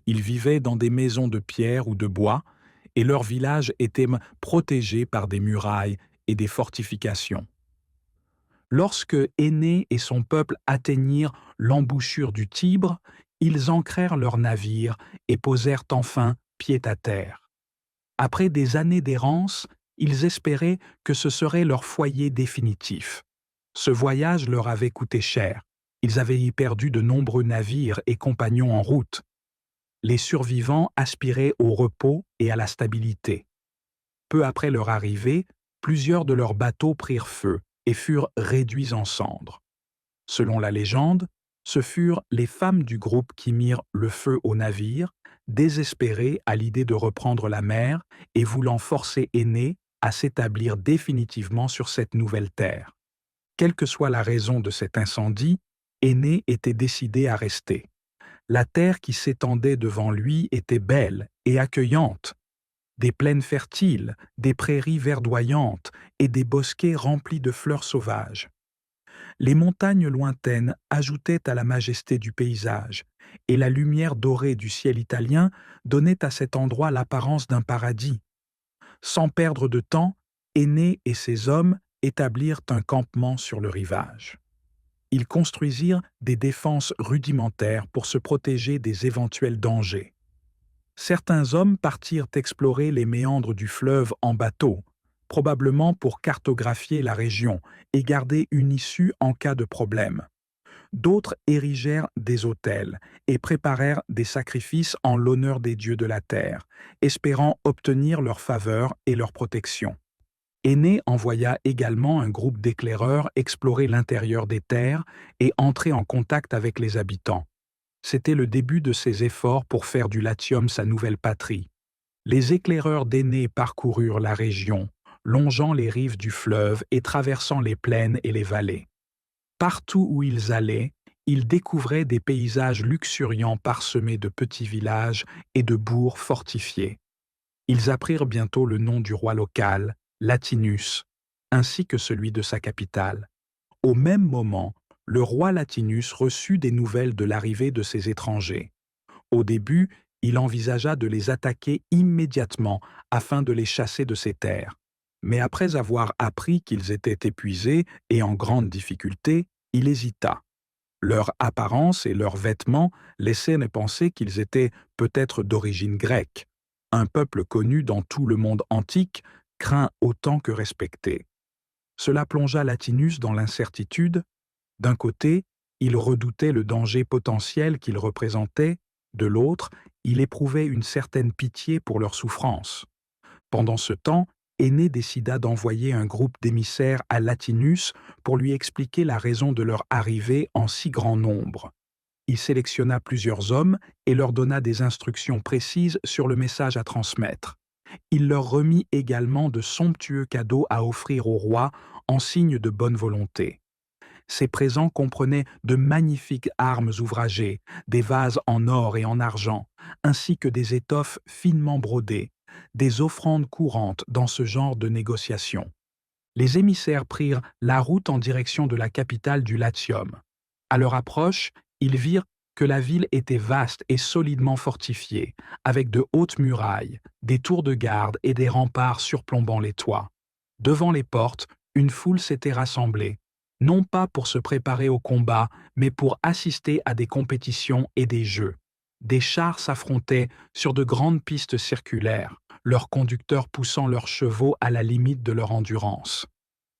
Ils vivaient dans des maisons de pierre ou de bois et leur village était protégé par des murailles et des fortifications. Lorsque Énée et son peuple atteignirent l'embouchure du Tibre, ils ancrèrent leurs navires et posèrent enfin pied à terre. Après des années d'errance, ils espéraient que ce serait leur foyer définitif. Ce voyage leur avait coûté cher. Ils avaient y perdu de nombreux navires et compagnons en route. Les survivants aspiraient au repos et à la stabilité. Peu après leur arrivée, plusieurs de leurs bateaux prirent feu et furent réduits en cendres. Selon la légende, ce furent les femmes du groupe qui mirent le feu au navire, désespérées à l'idée de reprendre la mer et voulant forcer Énée à s'établir définitivement sur cette nouvelle terre. Quelle que soit la raison de cet incendie, Énée était décidé à rester. La terre qui s'étendait devant lui était belle et accueillante. Des plaines fertiles, des prairies verdoyantes et des bosquets remplis de fleurs sauvages. Les montagnes lointaines ajoutaient à la majesté du paysage, et la lumière dorée du ciel italien donnait à cet endroit l'apparence d'un paradis. Sans perdre de temps, Énée et ses hommes établirent un campement sur le rivage. Ils construisirent des défenses rudimentaires pour se protéger des éventuels dangers. Certains hommes partirent explorer les méandres du fleuve en bateau, probablement pour cartographier la région et garder une issue en cas de problème. D'autres érigèrent des autels et préparèrent des sacrifices en l'honneur des dieux de la terre, espérant obtenir leur faveur et leur protection. Énée envoya également un groupe d'éclaireurs explorer l'intérieur des terres et entrer en contact avec les habitants. C'était le début de ses efforts pour faire du Latium sa nouvelle patrie. Les éclaireurs d'Énée parcoururent la région, longeant les rives du fleuve et traversant les plaines et les vallées. Partout où ils allaient, ils découvraient des paysages luxuriants parsemés de petits villages et de bourgs fortifiés. Ils apprirent bientôt le nom du roi local, Latinus, ainsi que celui de sa capitale. Au même moment, le roi Latinus reçut des nouvelles de l'arrivée de ces étrangers. Au début, il envisagea de les attaquer immédiatement afin de les chasser de ses terres. Mais après avoir appris qu'ils étaient épuisés et en grande difficulté, il hésita. Leur apparence et leurs vêtements laissaient penser qu'ils étaient peut-être d'origine grecque, un peuple connu dans tout le monde antique, craint autant que respecté. Cela plongea Latinus dans l'incertitude. D'un côté, il redoutait le danger potentiel qu'ils représentaient, de l'autre, il éprouvait une certaine pitié pour leurs souffrances. Pendant ce temps, Énée décida d'envoyer un groupe d'émissaires à Latinus pour lui expliquer la raison de leur arrivée en si grand nombre. Il sélectionna plusieurs hommes et leur donna des instructions précises sur le message à transmettre. Il leur remit également de somptueux cadeaux à offrir au roi en signe de bonne volonté. Ces présents comprenaient de magnifiques armes ouvragées, des vases en or et en argent, ainsi que des étoffes finement brodées, des offrandes courantes dans ce genre de négociations. Les émissaires prirent la route en direction de la capitale du Latium. À leur approche, ils virent que la ville était vaste et solidement fortifiée, avec de hautes murailles, des tours de garde et des remparts surplombant les toits. Devant les portes, une foule s'était rassemblée, non pas pour se préparer au combat, mais pour assister à des compétitions et des jeux. Des chars s'affrontaient sur de grandes pistes circulaires, leurs conducteurs poussant leurs chevaux à la limite de leur endurance.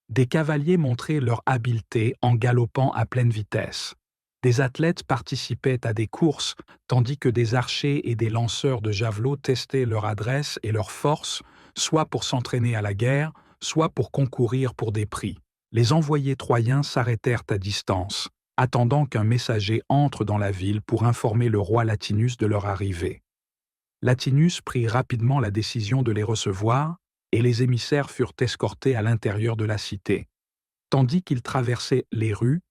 Des cavaliers montraient leur habileté en galopant à pleine vitesse. Des athlètes participaient à des courses, tandis que des archers et des lanceurs de javelots testaient leur adresse et leur force, soit pour s'entraîner à la guerre, soit pour concourir pour des prix. Les envoyés troyens s'arrêtèrent à distance, attendant qu'un messager entre dans la ville pour informer le roi Latinus de leur arrivée. Latinus prit rapidement la décision de les recevoir, et les émissaires furent escortés à l'intérieur de la cité. Tandis qu'ils traversaient les rues,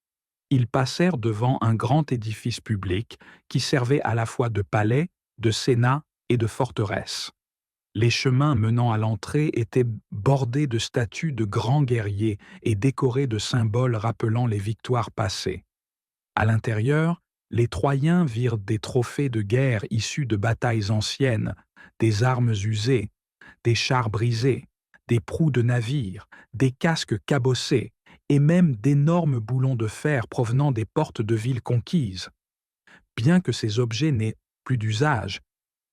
ils passèrent devant un grand édifice public qui servait à la fois de palais, de sénat et de forteresse. Les chemins menant à l'entrée étaient bordés de statues de grands guerriers et décorés de symboles rappelant les victoires passées. À l'intérieur, les Troyens virent des trophées de guerre issus de batailles anciennes, des armes usées, des chars brisés, des proues de navires, des casques cabossés et même d'énormes boulons de fer provenant des portes de villes conquises. Bien que ces objets n'aient plus d'usage,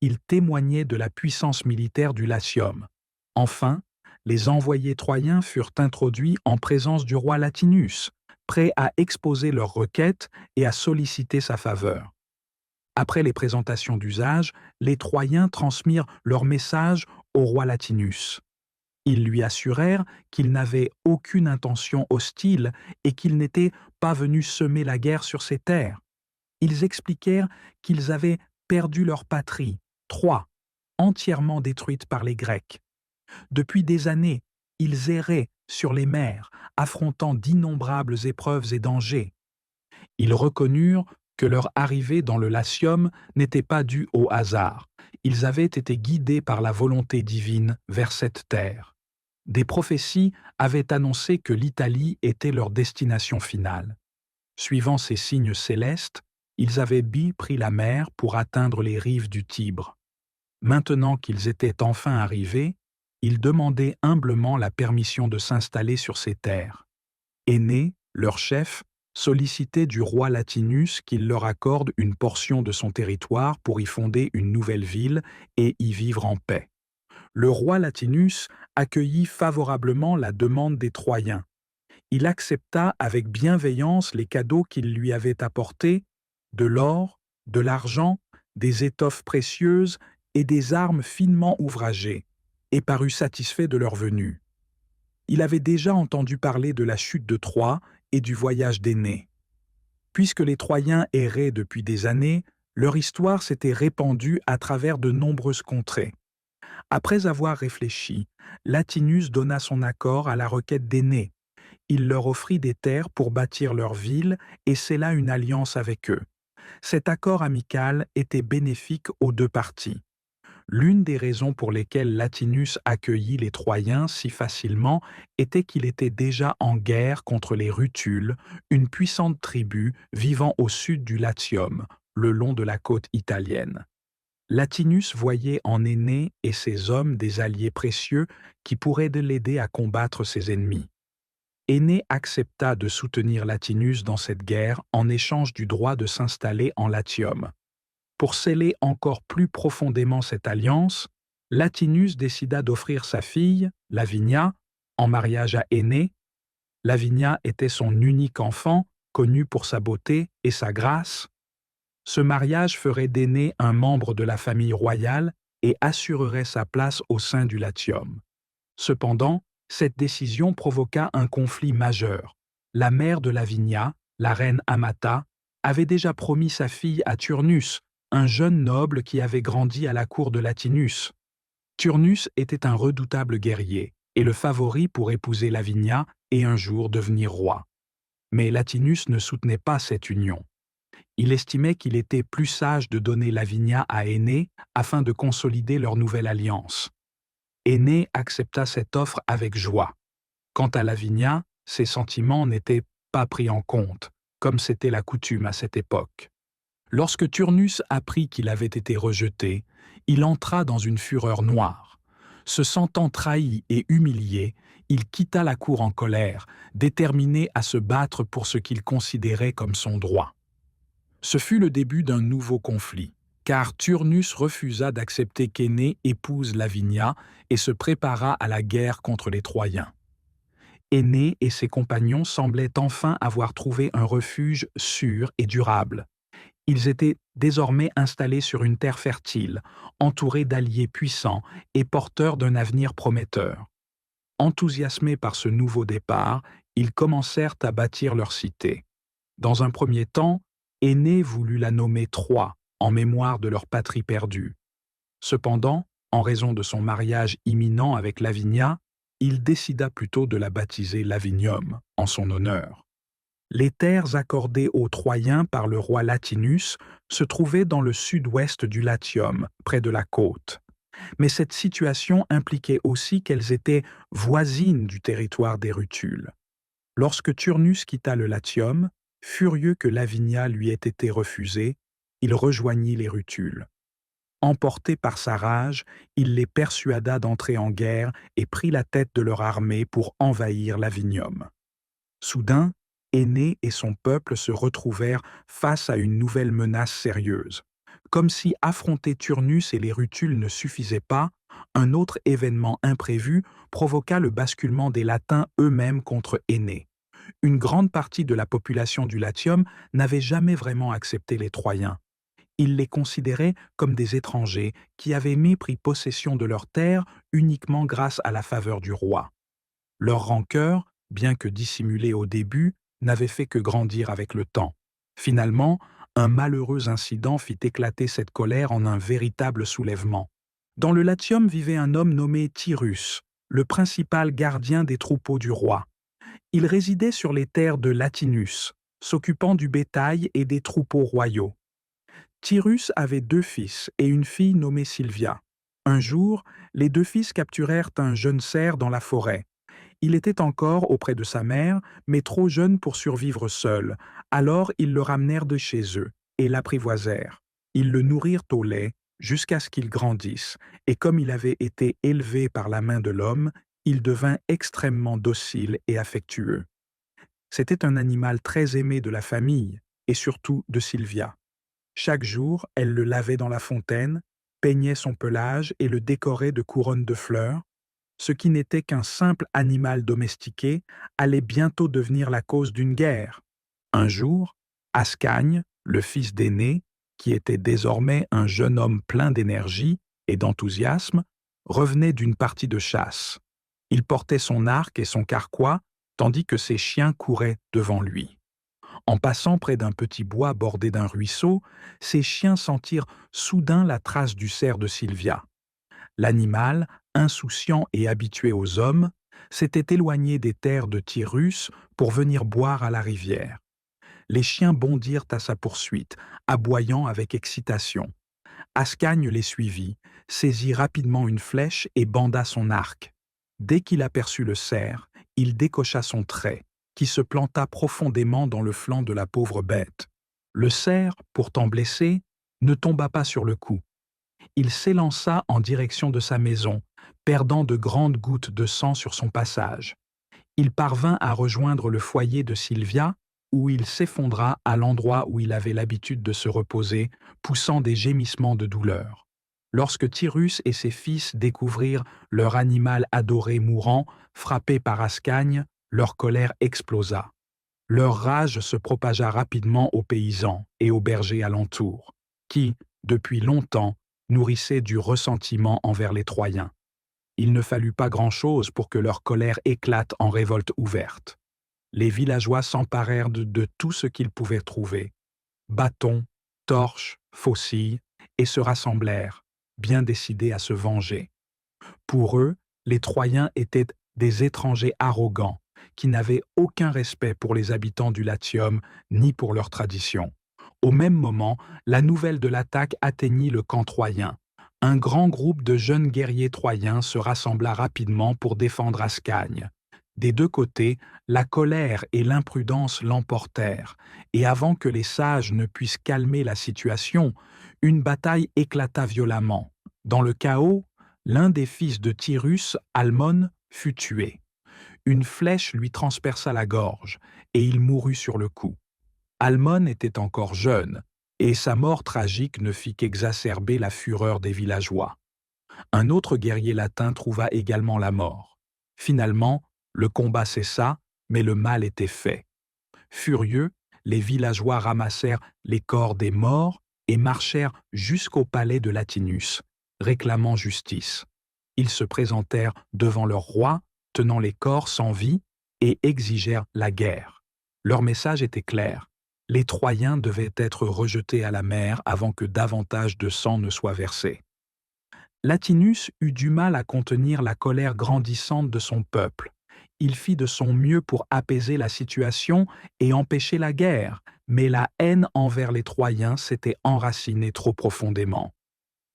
ils témoignaient de la puissance militaire du Latium. Enfin, les envoyés troyens furent introduits en présence du roi Latinus, prêts à exposer leurs requêtes et à solliciter sa faveur. Après les présentations d'usage, les Troyens transmirent leur message au roi Latinus. Ils lui assurèrent qu'ils n'avaient aucune intention hostile et qu'ils n'étaient pas venus semer la guerre sur ces terres. Ils expliquèrent qu'ils avaient perdu leur patrie, Troie, entièrement détruite par les Grecs. Depuis des années, ils erraient sur les mers, affrontant d'innombrables épreuves et dangers. Ils reconnurent que leur arrivée dans le Latium n'était pas due au hasard. Ils avaient été guidés par la volonté divine vers cette terre. Des prophéties avaient annoncé que l'Italie était leur destination finale. Suivant ces signes célestes, ils avaient pris la mer pour atteindre les rives du Tibre. Maintenant qu'ils étaient enfin arrivés, ils demandaient humblement la permission de s'installer sur ces terres. Énée, leur chef, sollicitait du roi Latinus qu'il leur accorde une portion de son territoire pour y fonder une nouvelle ville et y vivre en paix. Le roi Latinus accueillit favorablement la demande des Troyens. Il accepta avec bienveillance les cadeaux qu'ils lui avaient apportés, de l'or, de l'argent, des étoffes précieuses et des armes finement ouvragées, et parut satisfait de leur venue. Il avait déjà entendu parler de la chute de Troie et du voyage d'Énée. Puisque les Troyens erraient depuis des années, leur histoire s'était répandue à travers de nombreuses contrées. Après avoir réfléchi, Latinus donna son accord à la requête d'Énée. Il leur offrit des terres pour bâtir leur ville et scella une alliance avec eux. Cet accord amical était bénéfique aux deux parties. L'une des raisons pour lesquelles Latinus accueillit les Troyens si facilement était qu'il était déjà en guerre contre les Rutules, une puissante tribu vivant au sud du Latium, le long de la côte italienne. Latinus voyait en Énée et ses hommes des alliés précieux qui pourraient l'aider à combattre ses ennemis. Énée accepta de soutenir Latinus dans cette guerre en échange du droit de s'installer en Latium. Pour sceller encore plus profondément cette alliance, Latinus décida d'offrir sa fille, Lavinia, en mariage à Énée. Lavinia était son unique enfant, connu pour sa beauté et sa grâce. Ce mariage ferait d'Énée un membre de la famille royale et assurerait sa place au sein du Latium. Cependant, cette décision provoqua un conflit majeur. La mère de Lavinia, la reine Amata, avait déjà promis sa fille à Turnus, un jeune noble qui avait grandi à la cour de Latinus. Turnus était un redoutable guerrier et le favori pour épouser Lavinia et un jour devenir roi. Mais Latinus ne soutenait pas cette union. Il estimait qu'il était plus sage de donner Lavinia à Énée afin de consolider leur nouvelle alliance. Énée accepta cette offre avec joie. Quant à Lavinia, ses sentiments n'étaient pas pris en compte, comme c'était la coutume à cette époque. Lorsque Turnus apprit qu'il avait été rejeté, il entra dans une fureur noire. Se sentant trahi et humilié, il quitta la cour en colère, déterminé à se battre pour ce qu'il considérait comme son droit. Ce fut le début d'un nouveau conflit, car Turnus refusa d'accepter qu'Énée épouse Lavinia et se prépara à la guerre contre les Troyens. Énée et ses compagnons semblaient enfin avoir trouvé un refuge sûr et durable. Ils étaient désormais installés sur une terre fertile, entourés d'alliés puissants et porteurs d'un avenir prometteur. Enthousiasmés par ce nouveau départ, ils commencèrent à bâtir leur cité. Dans un premier temps, Énée voulut la nommer Troie, en mémoire de leur patrie perdue. Cependant, en raison de son mariage imminent avec Lavinia, il décida plutôt de la baptiser Lavinium, en son honneur. Les terres accordées aux Troyens par le roi Latinus se trouvaient dans le sud-ouest du Latium, près de la côte. Mais cette situation impliquait aussi qu'elles étaient voisines du territoire des Rutules. Lorsque Turnus quitta le Latium, furieux que Lavinia lui ait été refusée, il rejoignit les Rutules. Emporté par sa rage, il les persuada d'entrer en guerre et prit la tête de leur armée pour envahir Lavinium. Soudain, Énée et son peuple se retrouvèrent face à une nouvelle menace sérieuse. Comme si affronter Turnus et les Rutules ne suffisait pas, un autre événement imprévu provoqua le basculement des Latins eux-mêmes contre Énée. Une grande partie de la population du Latium n'avait jamais vraiment accepté les Troyens. Ils les considéraient comme des étrangers qui avaient pris possession de leurs terres uniquement grâce à la faveur du roi. Leur rancœur, bien que dissimulée au début, n'avait fait que grandir avec le temps. Finalement, un malheureux incident fit éclater cette colère en un véritable soulèvement. Dans le Latium vivait un homme nommé Tyrrhus, le principal gardien des troupeaux du roi. Il résidait sur les terres de Latinus, s'occupant du bétail et des troupeaux royaux. Tyrrhus avait 2 fils et une fille nommée Sylvia. Un jour, les 2 fils capturèrent un jeune cerf dans la forêt. Il était encore auprès de sa mère, mais trop jeune pour survivre seul. Alors ils le ramenèrent de chez eux et l'apprivoisèrent. Ils le nourrirent au lait jusqu'à ce qu'il grandisse, et comme il avait été élevé par la main de l'homme, il devint extrêmement docile et affectueux. C'était un animal très aimé de la famille, et surtout de Sylvia. Chaque jour, elle le lavait dans la fontaine, peignait son pelage et le décorait de couronnes de fleurs. Ce qui n'était qu'un simple animal domestiqué allait bientôt devenir la cause d'une guerre. Un jour, Ascagne, le fils d'Énée, qui était désormais un jeune homme plein d'énergie et d'enthousiasme, revenait d'une partie de chasse. Il portait son arc et son carquois, tandis que ses chiens couraient devant lui. En passant près d'un petit bois bordé d'un ruisseau, ses chiens sentirent soudain la trace du cerf de Sylvia. L'animal, insouciant et habitué aux hommes, s'était éloigné des terres de Tyrrhus pour venir boire à la rivière. Les chiens bondirent à sa poursuite, aboyant avec excitation. Ascagne les suivit, saisit rapidement une flèche et banda son arc. Dès qu'il aperçut le cerf, il décocha son trait, qui se planta profondément dans le flanc de la pauvre bête. Le cerf, pourtant blessé, ne tomba pas sur le coup. Il s'élança en direction de sa maison, perdant de grandes gouttes de sang sur son passage. Il parvint à rejoindre le foyer de Sylvia, où il s'effondra à l'endroit où il avait l'habitude de se reposer, poussant des gémissements de douleur. Lorsque Tyrrhus et ses fils découvrirent leur animal adoré mourant, frappé par Ascagne, leur colère explosa. Leur rage se propagea rapidement aux paysans et aux bergers alentours, qui, depuis longtemps, nourrissaient du ressentiment envers les Troyens. Il ne fallut pas grand-chose pour que leur colère éclate en révolte ouverte. Les villageois s'emparèrent de tout ce qu'ils pouvaient trouver, bâtons, torches, faucilles, et se rassemblèrent, bien décidés à se venger. Pour eux, les Troyens étaient des étrangers arrogants, qui n'avaient aucun respect pour les habitants du Latium ni pour leurs traditions. Au même moment, la nouvelle de l'attaque atteignit le camp troyen. Un grand groupe de jeunes guerriers troyens se rassembla rapidement pour défendre Ascagne. Des 2 côtés, la colère et l'imprudence l'emportèrent, et avant que les sages ne puissent calmer la situation, une bataille éclata violemment. Dans le chaos, l'un des fils de Tyrrhus, Almon, fut tué. Une flèche lui transperça la gorge, et il mourut sur le coup. Almon était encore jeune, et sa mort tragique ne fit qu'exacerber la fureur des villageois. Un autre guerrier latin trouva également la mort. Finalement, le combat cessa, mais le mal était fait. Furieux, les villageois ramassèrent les corps des morts et marchèrent jusqu'au palais de Latinus, réclamant justice. Ils se présentèrent devant leur roi, tenant les corps sans vie, et exigèrent la guerre. Leur message était clair. Les Troyens devaient être rejetés à la mer avant que davantage de sang ne soit versé. Latinus eut du mal à contenir la colère grandissante de son peuple. Il fit de son mieux pour apaiser la situation et empêcher la guerre, mais la haine envers les Troyens s'était enracinée trop profondément.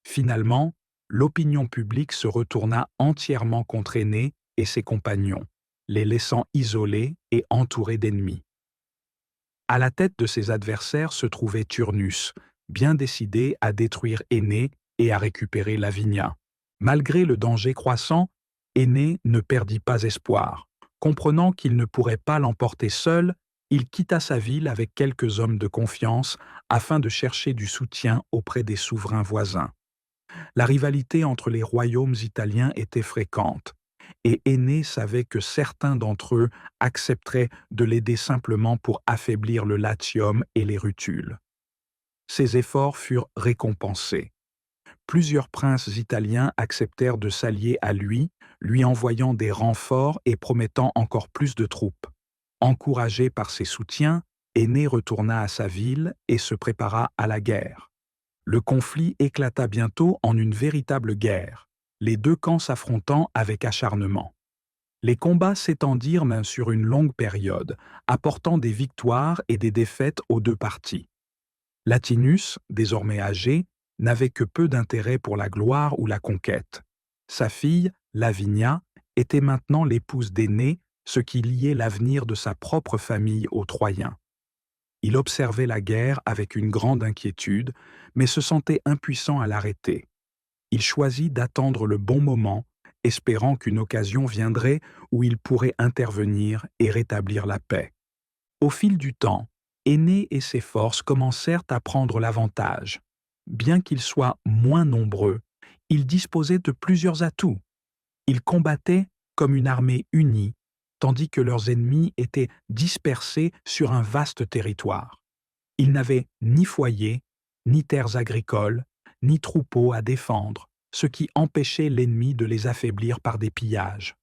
Finalement, l'opinion publique se retourna entièrement contre Énée et ses compagnons, les laissant isolés et entourés d'ennemis. À la tête de ses adversaires se trouvait Turnus, bien décidé à détruire Énée et à récupérer Lavinia. Malgré le danger croissant, Énée ne perdit pas espoir. Comprenant qu'il ne pourrait pas l'emporter seul, il quitta sa ville avec quelques hommes de confiance afin de chercher du soutien auprès des souverains voisins. La rivalité entre les royaumes italiens était fréquente, et Énée savait que certains d'entre eux accepteraient de l'aider simplement pour affaiblir le Latium et les Rutules. Ses efforts furent récompensés. Plusieurs princes italiens acceptèrent de s'allier à lui envoyant des renforts et promettant encore plus de troupes. Encouragé par ses soutiens, Énée retourna à sa ville et se prépara à la guerre. Le conflit éclata bientôt en une véritable guerre, les deux camps s'affrontant avec acharnement. Les combats s'étendirent même sur une longue période, apportant des victoires et des défaites aux deux parties. Latinus, désormais âgé, n'avait que peu d'intérêt pour la gloire ou la conquête. Sa fille, Lavinia, était maintenant l'épouse d'Énée, ce qui liait l'avenir de sa propre famille aux Troyens. Il observait la guerre avec une grande inquiétude, mais se sentait impuissant à l'arrêter. Il choisit d'attendre le bon moment, espérant qu'une occasion viendrait où il pourrait intervenir et rétablir la paix. Au fil du temps, Énée et ses forces commencèrent à prendre l'avantage. Bien qu'ils soient moins nombreux, ils disposaient de plusieurs atouts. Ils combattaient comme une armée unie, tandis que leurs ennemis étaient dispersés sur un vaste territoire. Ils n'avaient ni foyer, ni terres agricoles, ni troupeaux à défendre, ce qui empêchait l'ennemi de les affaiblir par des pillages.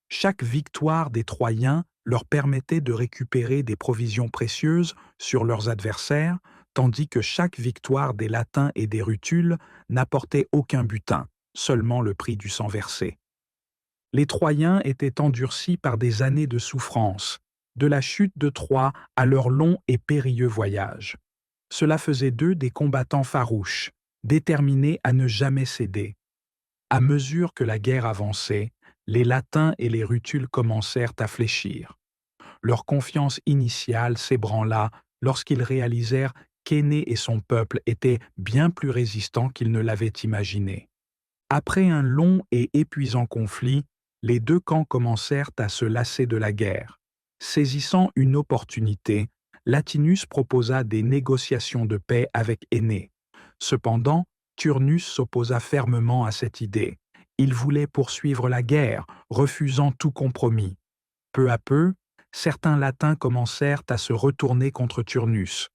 Chaque victoire des Troyens leur permettait de récupérer des provisions précieuses sur leurs adversaires, tandis que chaque victoire des Latins et des Rutules n'apportait aucun butin, seulement le prix du sang versé. Les Troyens étaient endurcis par des années de souffrance, de la chute de Troie à leur long et périlleux voyage. Cela faisait d'eux des combattants farouches, déterminés à ne jamais céder. À mesure que la guerre avançait, les Latins et les Rutules commencèrent à fléchir. Leur confiance initiale s'ébranla lorsqu'ils réalisèrent qu'Énée et son peuple étaient bien plus résistants qu'ils ne l'avaient imaginé. Après un long et épuisant conflit, les deux camps commencèrent à se lasser de la guerre. Saisissant une opportunité, Latinus proposa des négociations de paix avec Énée. Cependant, Turnus s'opposa fermement à cette idée. Il voulait poursuivre la guerre, refusant tout compromis. Peu à peu, certains Latins commencèrent à se retourner contre Turnus.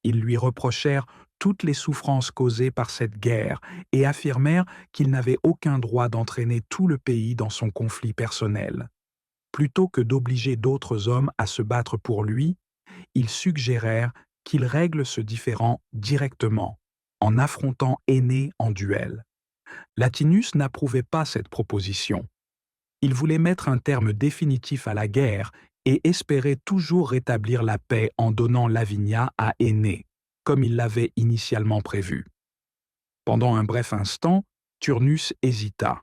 Ils lui reprochèrent toutes les souffrances causées par cette guerre et affirmèrent qu'il n'avait aucun droit d'entraîner tout le pays dans son conflit personnel. Plutôt que d'obliger d'autres hommes à se battre pour lui, ils suggérèrent qu'il règle ce différend directement, en affrontant Énée en duel. Latinus n'approuvait pas cette proposition. Il voulait mettre un terme définitif à la guerre et espérait toujours rétablir la paix en donnant Lavinia à Énée, comme il l'avait initialement prévu. Pendant un bref instant, Turnus hésita,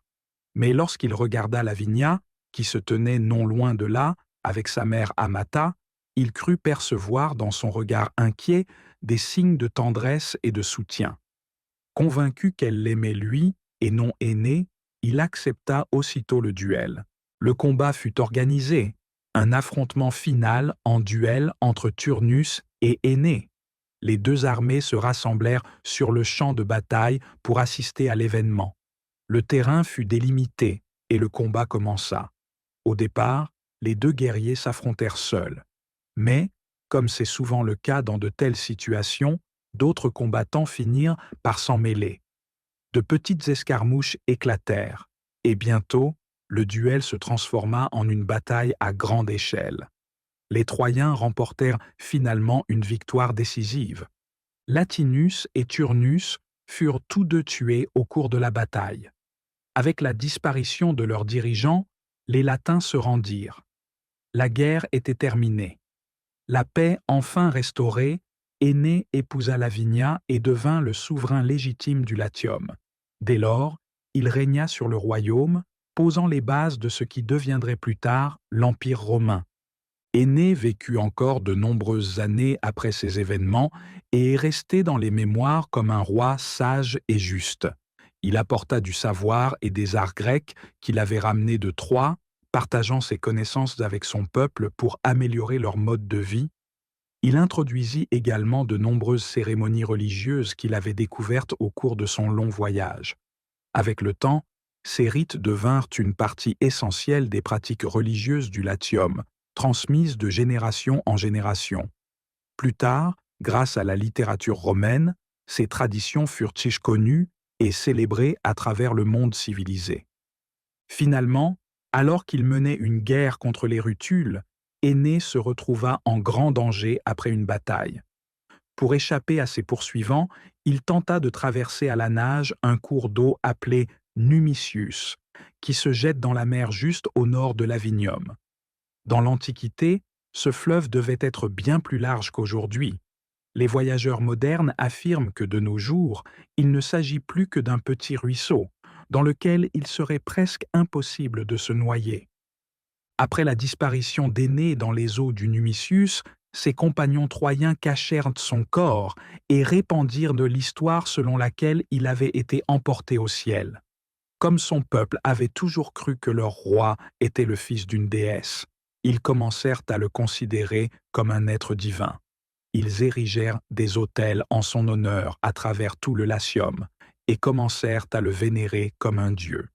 mais lorsqu'il regarda Lavinia, qui se tenait non loin de là, avec sa mère Amata, il crut percevoir dans son regard inquiet des signes de tendresse et de soutien. Convaincu qu'elle l'aimait lui et non Énée, il accepta aussitôt le duel. Le combat fut organisé, un affrontement final en duel entre Turnus et Énée. Les deux armées se rassemblèrent sur le champ de bataille pour assister à l'événement. Le terrain fut délimité et le combat commença. Au départ, les deux guerriers s'affrontèrent seuls. Mais, comme c'est souvent le cas dans de telles situations, d'autres combattants finirent par s'en mêler. De petites escarmouches éclatèrent, et bientôt, le duel se transforma en une bataille à grande échelle. Les Troyens remportèrent finalement une victoire décisive. Latinus et Turnus furent tous deux tués au cours de la bataille. Avec la disparition de leurs dirigeants, les Latins se rendirent. La guerre était terminée. La paix enfin restaurée, Énée épousa Lavinia et devint le souverain légitime du Latium. Dès lors, il régna sur le royaume, posant les bases de ce qui deviendrait plus tard l'Empire romain. Énée vécut encore de nombreuses années après ces événements et est resté dans les mémoires comme un roi sage et juste. Il apporta du savoir et des arts grecs qu'il avait ramenés de Troie, partageant ses connaissances avec son peuple pour améliorer leur mode de vie, il introduisit également de nombreuses cérémonies religieuses qu'il avait découvertes au cours de son long voyage. Avec le temps, ces rites devinrent une partie essentielle des pratiques religieuses du Latium, transmises de génération en génération. Plus tard, grâce à la littérature romaine, ces traditions furent connues et célébrées à travers le monde civilisé. Finalement, alors qu'il menait une guerre contre les Rutules, Énée se retrouva en grand danger après une bataille. Pour échapper à ses poursuivants, il tenta de traverser à la nage un cours d'eau appelé Numicius, qui se jette dans la mer juste au nord de l'Avinium. Dans l'Antiquité, ce fleuve devait être bien plus large qu'aujourd'hui. Les voyageurs modernes affirment que de nos jours, il ne s'agit plus que d'un petit ruisseau, dans lequel il serait presque impossible de se noyer. Après la disparition d'Énée dans les eaux du Numicius, ses compagnons troyens cachèrent son corps et répandirent de l'histoire selon laquelle il avait été emporté au ciel. Comme son peuple avait toujours cru que leur roi était le fils d'une déesse, ils commencèrent à le considérer comme un être divin. Ils érigèrent des autels en son honneur à travers tout le Latium et commencèrent à le vénérer comme un dieu.